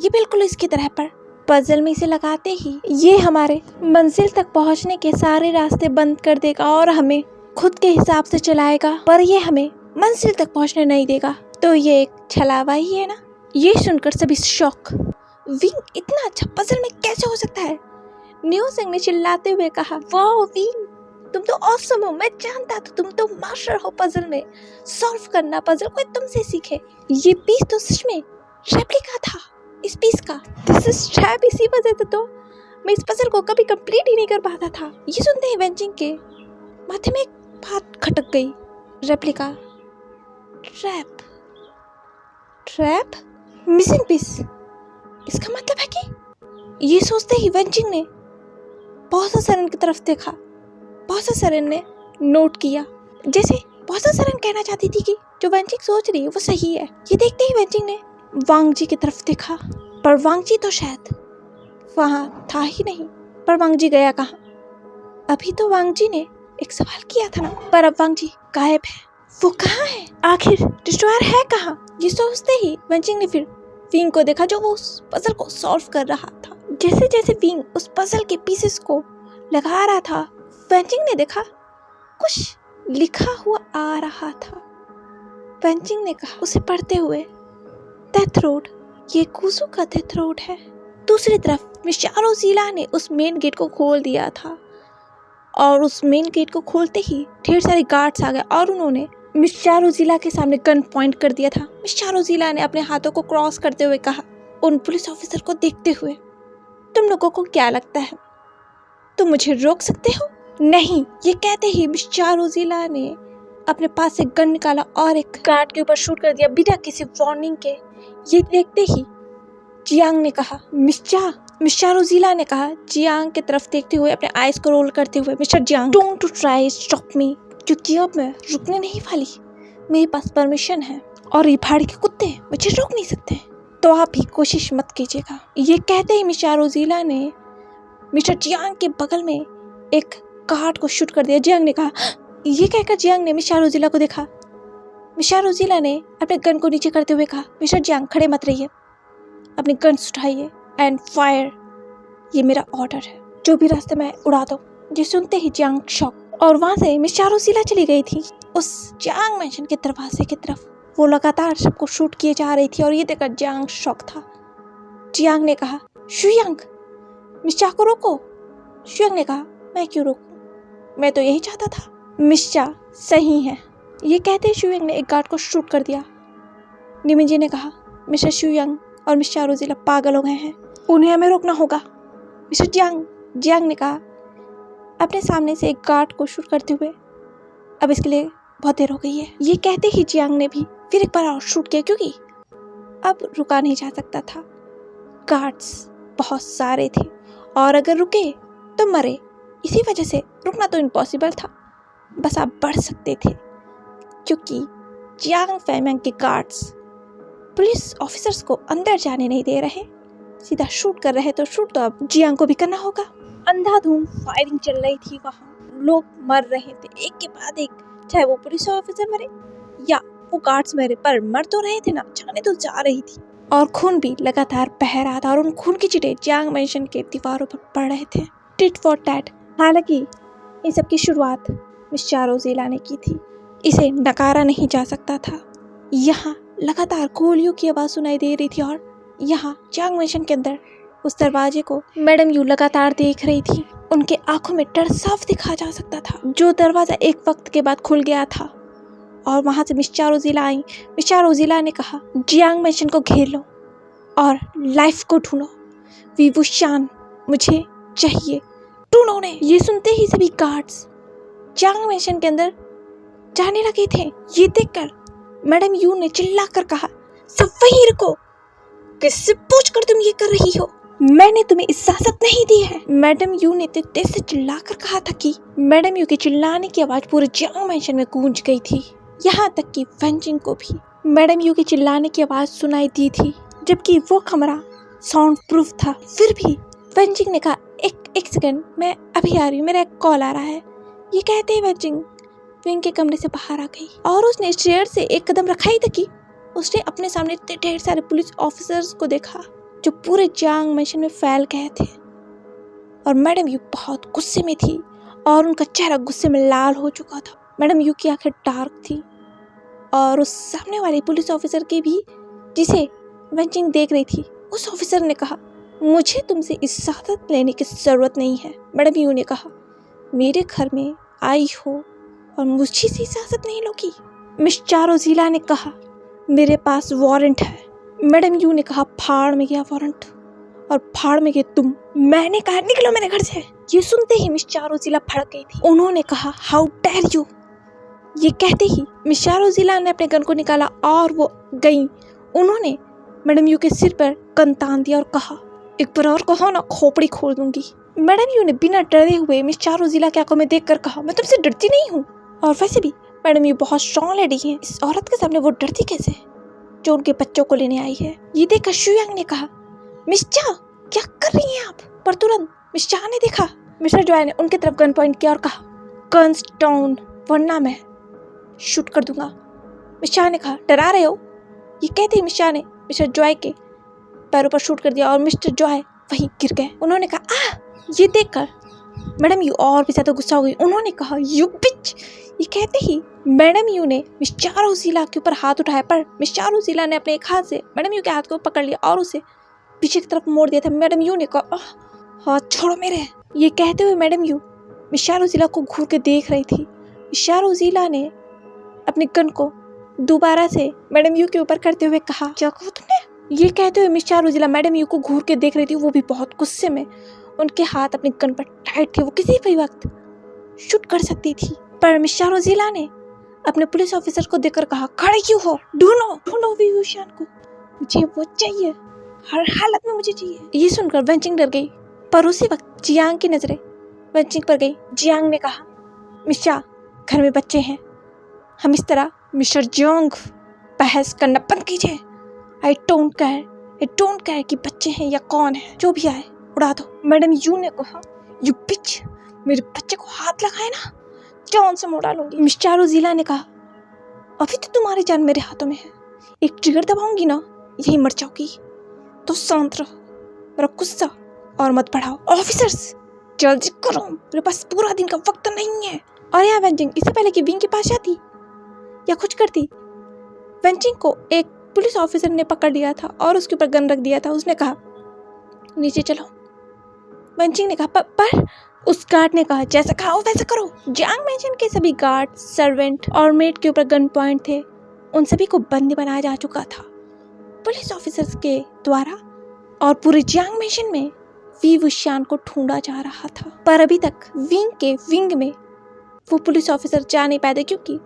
ये बिल्कुल इसकी तरह पर पजल में इसे लगाते ही ये हमारे मंजिल तक पहुंचने के सारे रास्ते बंद कर देगा और हमें खुद के हिसाब से चलाएगा, पर ये हमें मंजिल तक पहुंचने नहीं देगा। तो ये एक छलावा ही है ना। ये सुनकर सभी शॉक। विंग इतना अच्छा पजल में कैसे हो सकता है? न्यू सिंह ने चिल्लाते हुए कहा, वाह विंग, तुम तो ऑसम हो। मैं जानता था तुम तो मास्टर हो पजल में। सॉल्व करना पजल कोई तुमसे सीखे। ये पीस तो सच में रेप्लिका था इस पीस का। This is trap. इसी वजह से तो मैं इस पजल को कभी कंप्लीट ही नहीं कर पाता था। ये सुनते ही वेंचिंग के माथे में एक बात खटक गई। Replica, trap, trap, missing piece, इसका मतलब है कि ये सोचते ही वेंचिंग ने बॉसा सरन की तरफ देखा। बॉसा सरन ने नोट किया, जैसे बॉसा सरन कहना चाहती थी कि जो वेंचिंग सोच रही है वो सही है। ये देखते ही वेंचिंग ने वांग जी की तरफ देखा, पर वांग जी तो शायद वहां था ही नहीं। पर वांग जी गया कहाँ? अभी तो वांग जी ने एक सवाल किया था ना, पर अब वांग जी गायब है। वो कहाँ है? आखिर डिस्ट्रॉयर है कहाँ? ये सोचते ही वेंचिंग ने फिर विंग को देखा जो वो उस पजल को सॉल्व कर रहा था। जैसे जैसे विंग उस पजल के पीसेस को लगा रहा था, वेंचिंग ने देखा कुछ लिखा हुआ आ रहा था। वेंचिंग ने कहा उसे पढ़ते हुए, डेथ रोड, ये कुसू का डेथ रोड है। दूसरी तरफ मिस चारोजीला ने उस मेन गेट को खोल दिया था और उस मेन गेट को खोलते ही ढेर सारे गार्ड्स आ गए और उन्होंने मिस चारोजीला के सामने गन पॉइंट कर दिया था। मिस चारोजीला ने अपने हाथों को क्रॉस करते हुए कहा, उन पुलिस ऑफिसर को देखते हुए, तुम लोगों को क्या लगता है तुम मुझे रोक सकते हो? नहीं। ये कहते ही मिस चारोजीला ने अपने पास से गन निकाला और एक गार्ड के ऊपर शूट कर दिया बिना किसी वार्निंग के। ये देखते ही जियांग ने कहा, मिस चारोजीला ने कहा जियांग की तरफ देखते हुए, अपने आईज को रोल करते हुए, mister Jiang, don't to try stop me, क्योंकि अब मैं रुकने नहीं वाली। मेरे पास परमिशन है और ये भाड़ी के कुत्ते मुझे रोक नहीं सकते, तो आप भी कोशिश मत कीजिएगा। ये कहते ही मिस चारोजीला ने मिस्टर जियांग के बगल में एक गार्ड को शूट कर दिया। जियांग ने कहा, ये कहकर जियांग ने मिस चारोजीला को देखा। मिस चारोजीला ने अपने गन को नीचे करते हुए कहा, मिस्टर जियांग खड़े मत रहिए, अपनी गन्स उठाइए एंड फायर। ये मेरा ऑर्डर है, जो भी रास्ते में उड़ा दो। ये सुनते ही जियांग शॉक, और वहां से मिस चारोजीला चली गई थी उस जियांग मैंशन के दरवाजे की तरफ। वो लगातार सबको शूट किए जा रही थी और ये देखकर जियांग शॉक था। जियांग ने कहा, शुयांग, मिस चा को रोको। शुयांग ने कहा, मैं क्यों रोकूं, मैं तो यही चाहता था। मिस चा सही है। ये कहते शुयांग ने एक गार्ड को शूट कर दिया। निमिंजी ने कहा, मिस्टर शुयांग और मिस चारोजीला पागल हो गए हैं, उन्हें हमें रोकना होगा। मिस्टर जियांग ने कहा, अपने सामने से एक गार्ड को शूट करते हुए, अब इसके लिए बहुत देर हो गई है। ये कहते ही जियांग ने भी फिर एक बार और शूट किया, क्योंकि अब रुका नहीं जा सकता था। गार्ड्स बहुत सारे थे और अगर रुके तो मरे। इसी वजह से रुकना तो इम्पॉसिबल था, बस आप बढ़ सकते थे, क्योंकि जियांग फैमिंग के गार्ड्स पुलिस ऑफिसर्स को अंदर जाने नहीं दे रहे, सीधा शूट कर रहे। तो शूट तो अब जियांग को भी करना होगा। अंधाधुंध फायरिंग चल रही थी, वहाँ लोग मर रहे थे एक के बाद एक, चाहे वो पुलिस ऑफिसर मरे या वो गार्ड्स मरे, पर मर तो रहे थे ना, जाने तो जा रही थी। और खून भी लगातार बह रहा था और उन खून की चिटे जियांग मैंशन के दीवारों पर पड़ रहे थे, टिट फॉर टैट। हालांकि इन सब की शुरुआत मिस चारोजीला ने की थी, इसे नकारा नहीं जा सकता था। यहाँ लगातार गोलियों की आवाज सुनाई दे रही थी और यहाँ जियांग मैंशन के अंदर उस दरवाजे को मैडम यू लगातार देख रही थी। उनके आंखों में डर साफ दिखा जा सकता था। जो दरवाजा एक वक्त के बाद खुल गया था और वहां से मिस चारोजीला आई। मिस चारोजीला ने कहा, जियांग मैंशन को घेर लो और लाइफ को ढूंढो। विवुशान मुझे चाहिए, ढूंढो उन्हें। ये सुनते ही सभी गार्ड्स जियांग मैंशन के अंदर जाने लगे थे। ये देखकर मैडम यू ने चिल्लाकर कहा, सब वहीं रुको, किससे पूछकर तुम ये कर रही हो? मैंने तुम्हें इजाजत नहीं दी है। मैडम यू ने तेज से चिल्लाकर कहा था कि मैडम यू के चिल्लाने की आवाज पूरे जियांग मैंशन में गूंज गई थी। यहाँ तक कि वेंचिंग को भी मैडम यू के चिल्लाने की आवाज सुनाई दी थी, जबकि वो कमरा साउंड प्रूफ था। फिर भी वेंचिंग ने कहा, एक सेकंड, मैं अभी आ रही हूँ, मेरा एक कॉल आ रहा है। ये कहते ही वेंचिंग विंग के कमरे से बाहर आ गई और उसने चेयर से एक कदम रखा ही था कि उसने अपने सामने इतने ढेर सारे पुलिस ऑफिसर्स को देखा जो पूरे जियांग मैंशन में फैल गए थे। और मैडम यू बहुत गुस्से में थी और उनका चेहरा गुस्से में लाल हो चुका था। मैडम यू की आंखें डार्क थी और उस सामने वाले पुलिस ऑफिसर की भी, जिसे वेंचिंग देख रही थी, उस ऑफिसर ने कहा, मुझे तुमसे इजाज़त लेने की ज़रूरत नहीं है। मैडम यू ने कहा, मेरे घर में आई हो और मुझे से इजाज़त नहीं लोगी। मिस चारोजीला ने कहा, मेरे पास वारंट है। मैडम यू ने कहा, फाड़ में गया वारंट और फाड़ में गए तुम। मैंने कहा, निकलो मेरे घर से। ये सुनते ही मिस चारोजीला भड़क गई थी। उन्होंने कहा, हाउ डेयर यू। ये कहते ही मिस चारोजीला ने अपने गन को निकाला और वो गई। उन्होंने मैडम यू के सिर पर गन तान दिया और कहा, एक बार और कहो ना, खोपड़ी खोल दूंगी। मैडम यू ने बिना डरे हुए मिस चारोजीला की आंखों में देखकर कहा, मैं तुमसे डरती नहीं हूँ, और वैसे भी मैडम यू बहुत स्ट्रॉन्ग लेडी है, इस औरत के सामने वो डरती कैसे जो उनके बच्चों को लेने आई है। ये देखकर शुयांग ने कहा, मिस चा, क्या कर रही हैं आप? पर तुरंत मिस चा ने देखा मिस्टर जॉय ने उनकी तरफ गन पॉइंट किया और कहा, गन्स डाउन, वरना मैं शूट कर दूंगा। मिस चा ने कहा, डरा रहे हो? ये कहते ही मिस चा ने मिस्टर जॉय के पैरों पर शूट कर दिया और मिस्टर जॉय वहीं गिर गए। उन्होंने कहा, आ! ये देखकर मैडम यू और भी ज्यादा गुस्सा हो गई। उन्होंने कहा, यू बिच। ये कहते ही मैडम यू ने मिस चारोजीला के ऊपर हाथ उठाया, पर मिस चारोजीला ने अपने एक हाथ से मैडम यू के हाथ को पकड़ लिया और उसे पीछे की तरफ मोड़ दिया था। मैडम यू ने कहा, हाथ छोड़ो मेरे। ये कहते हुए मैडम यू मिस चारोजीला को घूर के देख रही थी। मिस चारोजीला ने अपने गन को दोबारा से मैडम यू के ऊपर करते हुए कहा, क्या कहा तुमने? ये कहते हुए मिस चारोजीला मैडम यू को घूर के देख रही थी, वो भी बहुत गुस्से में। उनके हाथ अपने गन पर टाइट थे, वो किसी भी वक्त शूट कर सकती थी। पर मिस चारोजीला ने अपने पुलिस ऑफिसर को देखकर कहा, खड़े क्यों हो? ढूंढो वी वुशियान को, मुझे वो चाहिए, हर हालत में मुझे चाहिए। ये सुनकर वेंचिंग डर गई, पर उसी वक्त जियांग की नजरें वेंचिंग पर गई। जियांग ने कहा, मिस चा, घर में बच्चे हैं, हम इस तरह मिस्टर जियांग बहस करना बंद कीजिए। आई डोंट केयर कि बच्चे हैं या कौन है, जो भी आए उड़ा दो। मैडम यू ने कहा, यू पिच, मेरे बच्चे को हाथ लगाए ना, जान से मुड़ा लूंगी। मिस चारोजीला ने कहा, अभी तो तुम्हारी जान मेरे हाथों में है, एक ट्रिगर दबाऊंगी ना, यही मर जाओगी। तो शांत रहो, मेरा गुस्सा और मत बढ़ाओ। ऑफिसर्स, जल्दी करो, मेरे पास पूरा दिन का वक्त नहीं है। और यहाँ वेंचिंग इससे पहले कि विंग के पास जाती या कुछ करती, वेंचिंग को एक पुलिस ऑफिसर ने पकड़ लिया था और उसके ऊपर गन रख दिया था। उसने कहा, नीचे चलो। वेंचिंग ने कहा, पर उस गार्ड ने कहा, जैसा कहा वैसा करो। जियांग मैंशन के सभी गार्ड, सर्वेंट और मेड के ऊपर गन पॉइंट थे, उन सभी को बंदी बनाया जा चुका था पुलिस ऑफिसर्स के द्वारा, और पूरे जियांग मैंशन में वी वुशियान को ढूंढा जा रहा था। पर अभी तक विंग के विंग में वो पुलिस ऑफिसर जा नहीं पाए थे, क्योंकि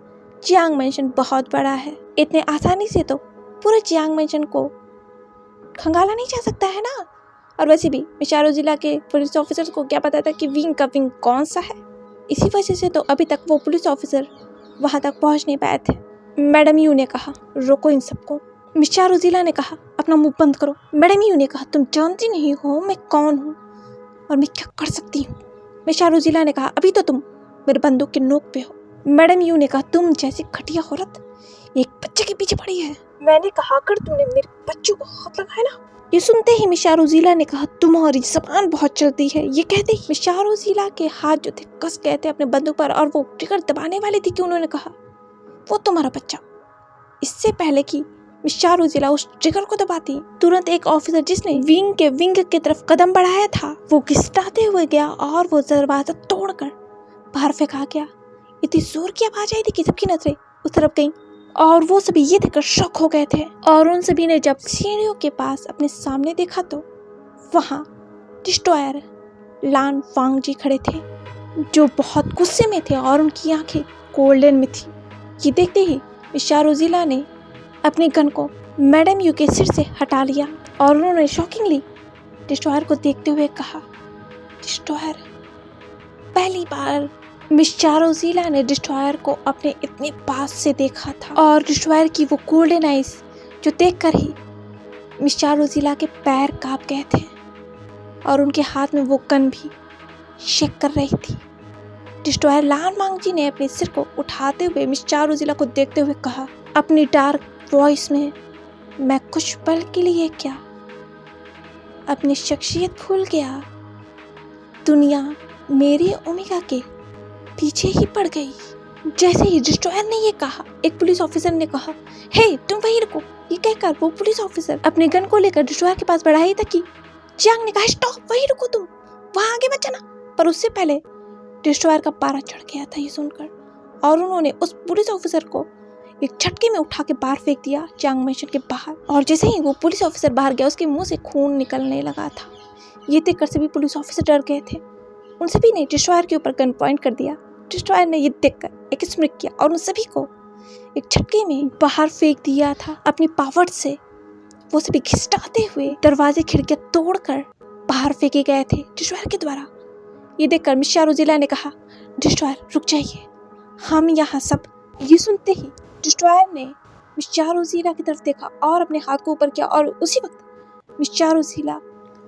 जियांग मैंशन बहुत बड़ा है। इतने आसानी से तो पूरे जियांग मैंशन को खंगाला नहीं जा सकता है ना। और वैसे भी मिस चारोजीला के पुलिस ऑफिसर को क्या पता था कि विंग का विंग कौन सा है। इसी वजह से तो अभी तक वो पुलिस ऑफिसर वहां तक पहुंच नहीं पाए थे। मैडम यू ने कहा, रोको इन सबको। मिस चारोजीला ने कहा, अपना मुंह बंद करो। मैडम यू ने कहा, तुम जानती नहीं हो मैं कौन हूँ और मैं क्या कर सकती हूँ। मिस चारोजीला ने कहा, अभी तो तुम मेरे बंदूक के नोक पे हो। मैडम यू ने कहा, तुम जैसी घटिया औरत एक बच्चे के पीछे पड़ी है। मैंने कहा, अगर तुमने मेरे बच्चों को हाथ लगाया ना। ये सुनते ही मिस चारोजीला ने कहा, तुम्हारी ज़बान बहुत चलती है। ये कहते ही मिस चारोजीला के हाथ जो थे कस गए थे अपने बंदूक पर, और वो ट्रिगर दबाने वाली थी कि उन्होंने कहा, वो तुम्हारा बच्चा। इससे पहले कि मिस चारोजीला उस ट्रिगर को दबाती, तुरंत एक ऑफिसर जिसने विंग की तरफ कदम बढ़ाया था, वो घिसटाते हुए गया और वो दरवाजा तोड़कर बाहर फेंका गया। इतनी जोर की आवाज आई थी कि सबकी नजरें उस तरफ गईं और वो सभी ये देखकर शॉक हो गए थे। और उन सभी ने जब सीढ़ियों के पास अपने सामने देखा तो वहां डिस्ट्रॉयर लान वांग जी खड़े थे, जो बहुत गुस्से में थे और उनकी आंखें गोल्डन में थी। ये देखते ही मिस चारोजीला ने अपनी गन को मैडम यू के सिर से हटा लिया और उन्होंने शॉकिंगली डिस्ट्रॉयर को देखते हुए कहा, डिस्ट्रॉयर। पहली बार मिस चारोजीला ने डिस्ट्रॉयर को अपने इतने पास से देखा था और डिस्ट्रॉयर की वो गोल्डन आइज जो देखकर ही मिस चारोजीला के पैर कांप गए थे और उनके हाथ में वो गन भी शेक कर रही थी। डिस्ट्रॉयर लान वांगजी ने अपने सिर को उठाते हुए मिस चारोजिला को देखते हुए कहा अपनी डार्क वॉइस में, मैं कुछ पल के लिए क्या अपनी शख्सियत भूल गया। दुनिया मेरी ओमेगा के पीछे ही पड़ गई। जैसे ही डिस्ट्रॉयर ने ये कहा, एक पुलिस ऑफिसर ने कहा, हे तुम वहीं रुको। ये कहकर वो पुलिस ऑफिसर अपने गन को लेकर डिस्ट्रॉयर के पास बढ़ा ही था कि जियांग ने कहा, स्टॉप, वहीं रुको तुम, वहां आगे मत जाना। पर उससे पहले डिस्ट्रॉयर का पारा चढ़ गया था ये सुनकर, और उन्होंने उस पुलिस ऑफिसर को एक झटके में उठा के बाहर फेंक दिया जियांग मैंशन के बाहर। और जैसे ही वो पुलिस ऑफिसर बाहर गया, उसके मुंह से खून निकलने लगा था। ये देखकर सभी पुलिस ऑफिसर डर गए थे। उन सभी ने डिस्ट्रॉयर के ऊपर गन पॉइंट कर दिया। डिस्ट्रॉयर ने ये देखकर एक स्मिक किया और उन सभी को एक झटके में बाहर फेंक दिया था अपनी पावर से। वो सभी घिसटाते हुए दरवाजे खिड़कियां तोड़कर बाहर फेंके गए थे डिस्ट्रॉयर के द्वारा। ये देखकर मिस चारोजिला ने कहा, डिस्ट्रॉयर रुक जाइए, हम यहाँ सब। ये सुनते ही डिस्ट्रॉयर ने मिस चारोजिला की तरफ देखा और अपने हाथ को ऊपर किया, और उसी वक्त मिस चारोजिला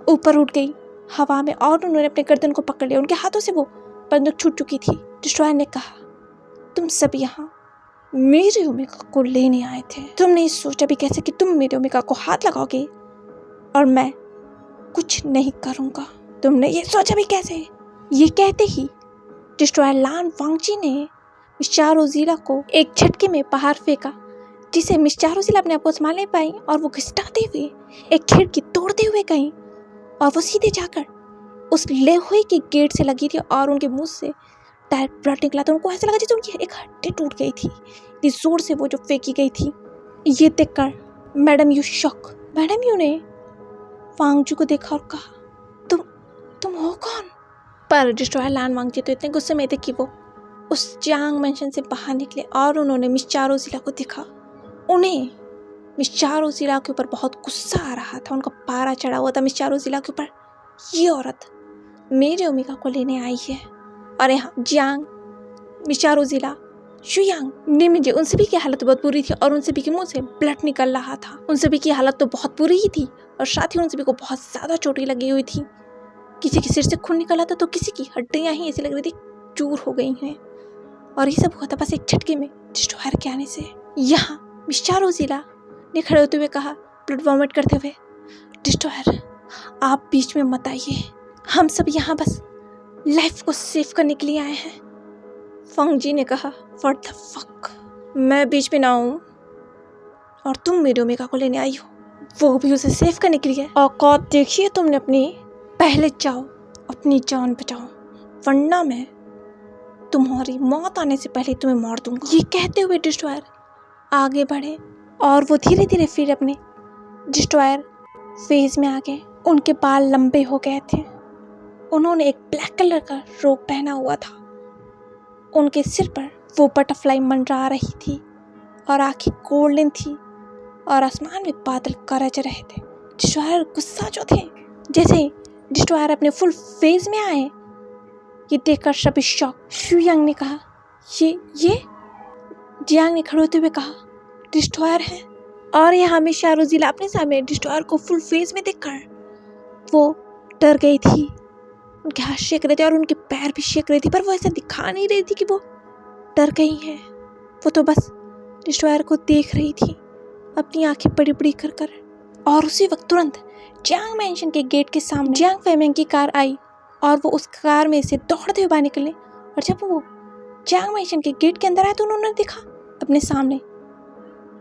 ऊपर उठ गई हवा में और उन्होंने अपने गर्दन को पकड़ लिया। उनके हाथों से वो बंदूक छूट चुकी थी। डिस्ट्रॉयर ने कहा, तुम सब यहाँ मेरे ओमेगा को लेने आए थे। तुमने सोचा भी कैसे कि तुम मेरे ओमेगा को हाथ लगाओगे और मैं कुछ नहीं करूँगा? तुमने ये सोचा भी कैसे? ये कहते ही डिस्ट्रॉयर लान वांगजी ने मिस चारोजिला को एक झटके में बाहर फेंका, जिसे मिस चारोजिला अपने आप को संभाल नहीं पाई और वो घिसटाते हुए एक खिड़की तोड़ते हुए गई और वो सीधे जाकर उस लोहे के गेट से लगी थी और उनके मुंह से डायरेक्ट ब्लड निकला था। उनको ऐसा लगा जैसे उनकी एक हड्डी टूट गई थी, इतनी जोर से वो जो फेंकी गई थी। ये देखकर madam you shock. Madam you ने वांगजी को देखा और कहा, तुम हो कौन? पर डिस्ट्रॉयर लान वांगजी तो इतने गुस्से में थे कि वो उस जियांग मैंशन से बाहर निकले और उन्होंने मिस चारोजिला को देखा। उन्हें मिस चारोजिला के ऊपर बहुत गुस्सा आ रहा था, उनका पारा चढ़ा हुआ था मिस चारोजिला के ऊपर। ये औरत मेरे ओमेगा को लेने आई है और यहाँ जियांग, मिस चारोजिला, शुयांग, निमिजे, उन सभी की हालत बहुत बुरी थी और उन सभी के मुंह से ब्लड निकल रहा था। उन सभी की हालत तो बहुत बुरी ही थी और साथ ही उन सभी को बहुत ज़्यादा चोटें लगी हुई थी। किसी के सिर से खून निकला था तो किसी की हड्डियाँ ही ऐसी लग रही थी चूर हो गई हैं। और ये सब हुआ था बस एक झटके में डिस्ट्रॉयर के आने से। यहाँ मिस चारोजिला ने खड़े होते हुए कहा, ब्लड वॉमिट करते हुए, डिस्ट्रॉयर आप बीच में मत आइए, हम सब यहाँ बस लाइफ को सेव करने के लिए आए हैं। वांगजी ने कहा, व्हाट द फक, मैं बीच में ना हूँ और तुम मेरे ओमेगा को लेने आई हो, वो भी उसे सेव करने के लिए। औकात देखिए तुमने अपनी, पहले जाओ अपनी जान बचाओ वरना मैं तुम्हारी मौत आने से पहले तुम्हें मार दूंगा। ये कहते हुए डिस्ट्रॉयर आगे बढ़े और वो धीरे धीरे फिर अपने डिस्ट्रॉयर फेज में आ गए। उनके बाल लंबे हो गए थे, उन्होंने एक ब्लैक कलर का रोब पहना हुआ था, उनके सिर पर वो बटरफ्लाई मंडरा रही थी और आंखें गोल्डन थी और आसमान में बादल गरज रहे थे। डिस्ट्रॉयर गुस्सा जो थे, जैसे डिस्ट्रॉयर अपने फुल फेज में आए, ये देखकर सभी शॉक। शुयांग ने कहा, ये जियांग ने खड़े होते हुए कहा, डिस्ट्रॉयर है। और यहाँ मिस चारोजिला अपने सामने डिस्ट्रॉयर को फुल फेज में देखकर वो डर गई थी। उनके हाथ शेक रहे थे और उनके पैर भी शेक रहे थे, पर वो ऐसा दिखा नहीं रही थी कि वो डर गई हैं। वो तो बस डिस्ट्रॉयर को देख रही थी अपनी आंखें बड़ी बड़ी कर कर। और उसी वक्त तुरंत जियांग मैंशन के गेट के सामने जियांग फैमिंग की कार आई और वो उस कार में से दौड़ते हुए बाहर निकले। और जब वो जियांग मैंशन के गेट के अंदर आए तो उन्होंने देखा अपने सामने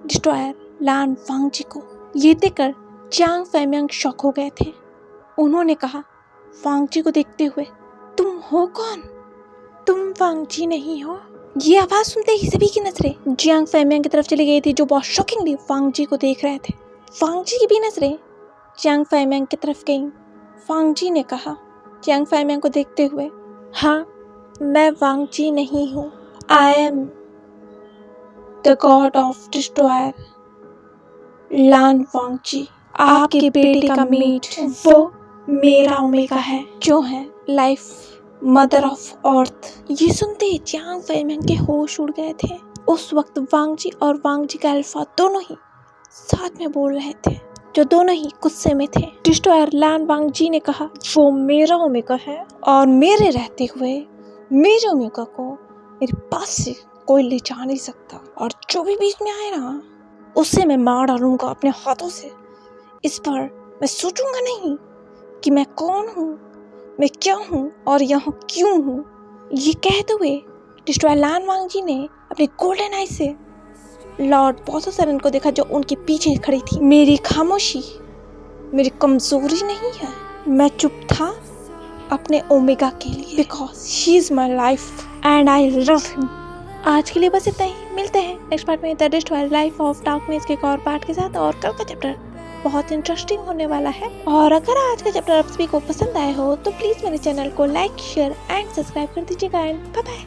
डिस्ट्रॉयर लान वांगजी को। ये देखकर जियांग फैमिंग शॉक हो गए थे। उन्होंने कहा वांगजी को देखते हुए, तुम हो कौन? तुम वांगजी नहीं हो? ये आवाज़ सुनते ही सभी की नजरें जियांग फैमिंग की तरफ चली गई थी, जो बहुत शॉकिंगली वांगजी को देख रहे थे। वांगजी की भी नजरें जियांग फैमिंग की तरफ गईं। वांगजी ने कहा जियांग फैमिंग को देखते हुए, हाँ मैं वांगजी नहीं हूँ, I am the god of destroyer Lan Wangji, आपके बेटे का मीट, वो मेरा ओमेगा है जो है लाइफ मदर ऑफ अर्थ। ये सुनते ही जियांग फैमिंग के होश उड़ गए थे। उस वक्त वांगजी और वांगजी का अल्फा दोनों ही साथ में बोल रहे थे, जो दोनों ही गुस्से में थे। डिस्ट्रॉयर लान वांगजी ने कहा, वो मेरा ओमेगा है और मेरे रहते हुए मेरे ओमेगा को मेरे पास से कोई ले जा नहीं सकता, और जो भी बीच में आए ना उससे मैं मार डालूंगा अपने हाथों से। इस पर मैं सोचूंगा नहीं कि मैं कौन हूँ, मैं क्या हूँ और यहाँ क्यों हूँ। ये कहते हुए डिस्ट्रॉयर लान वांग जी ने अपने गोल्डन आई से लॉर्ड बोसोसरन को देखा जो उनके पीछे खड़ी थी। मेरी खामोशी मेरी कमजोरी नहीं है, मैं चुप था अपने ओमेगा के लिए, because she is my life and I love him. आज के लिए बस इतना ही, मिलते हैं नेक्स्ट पार्ट में the destroyer life of darkness के एक और पार्ट के साथ। और कल का चैप्टर बहुत इंटरेस्टिंग होने वाला है। और अगर आज का चैप्टर आप सभी को पसंद आए हो तो प्लीज मेरे चैनल को लाइक शेयर एंड सब्सक्राइब कर दीजिएगा। And bye bye.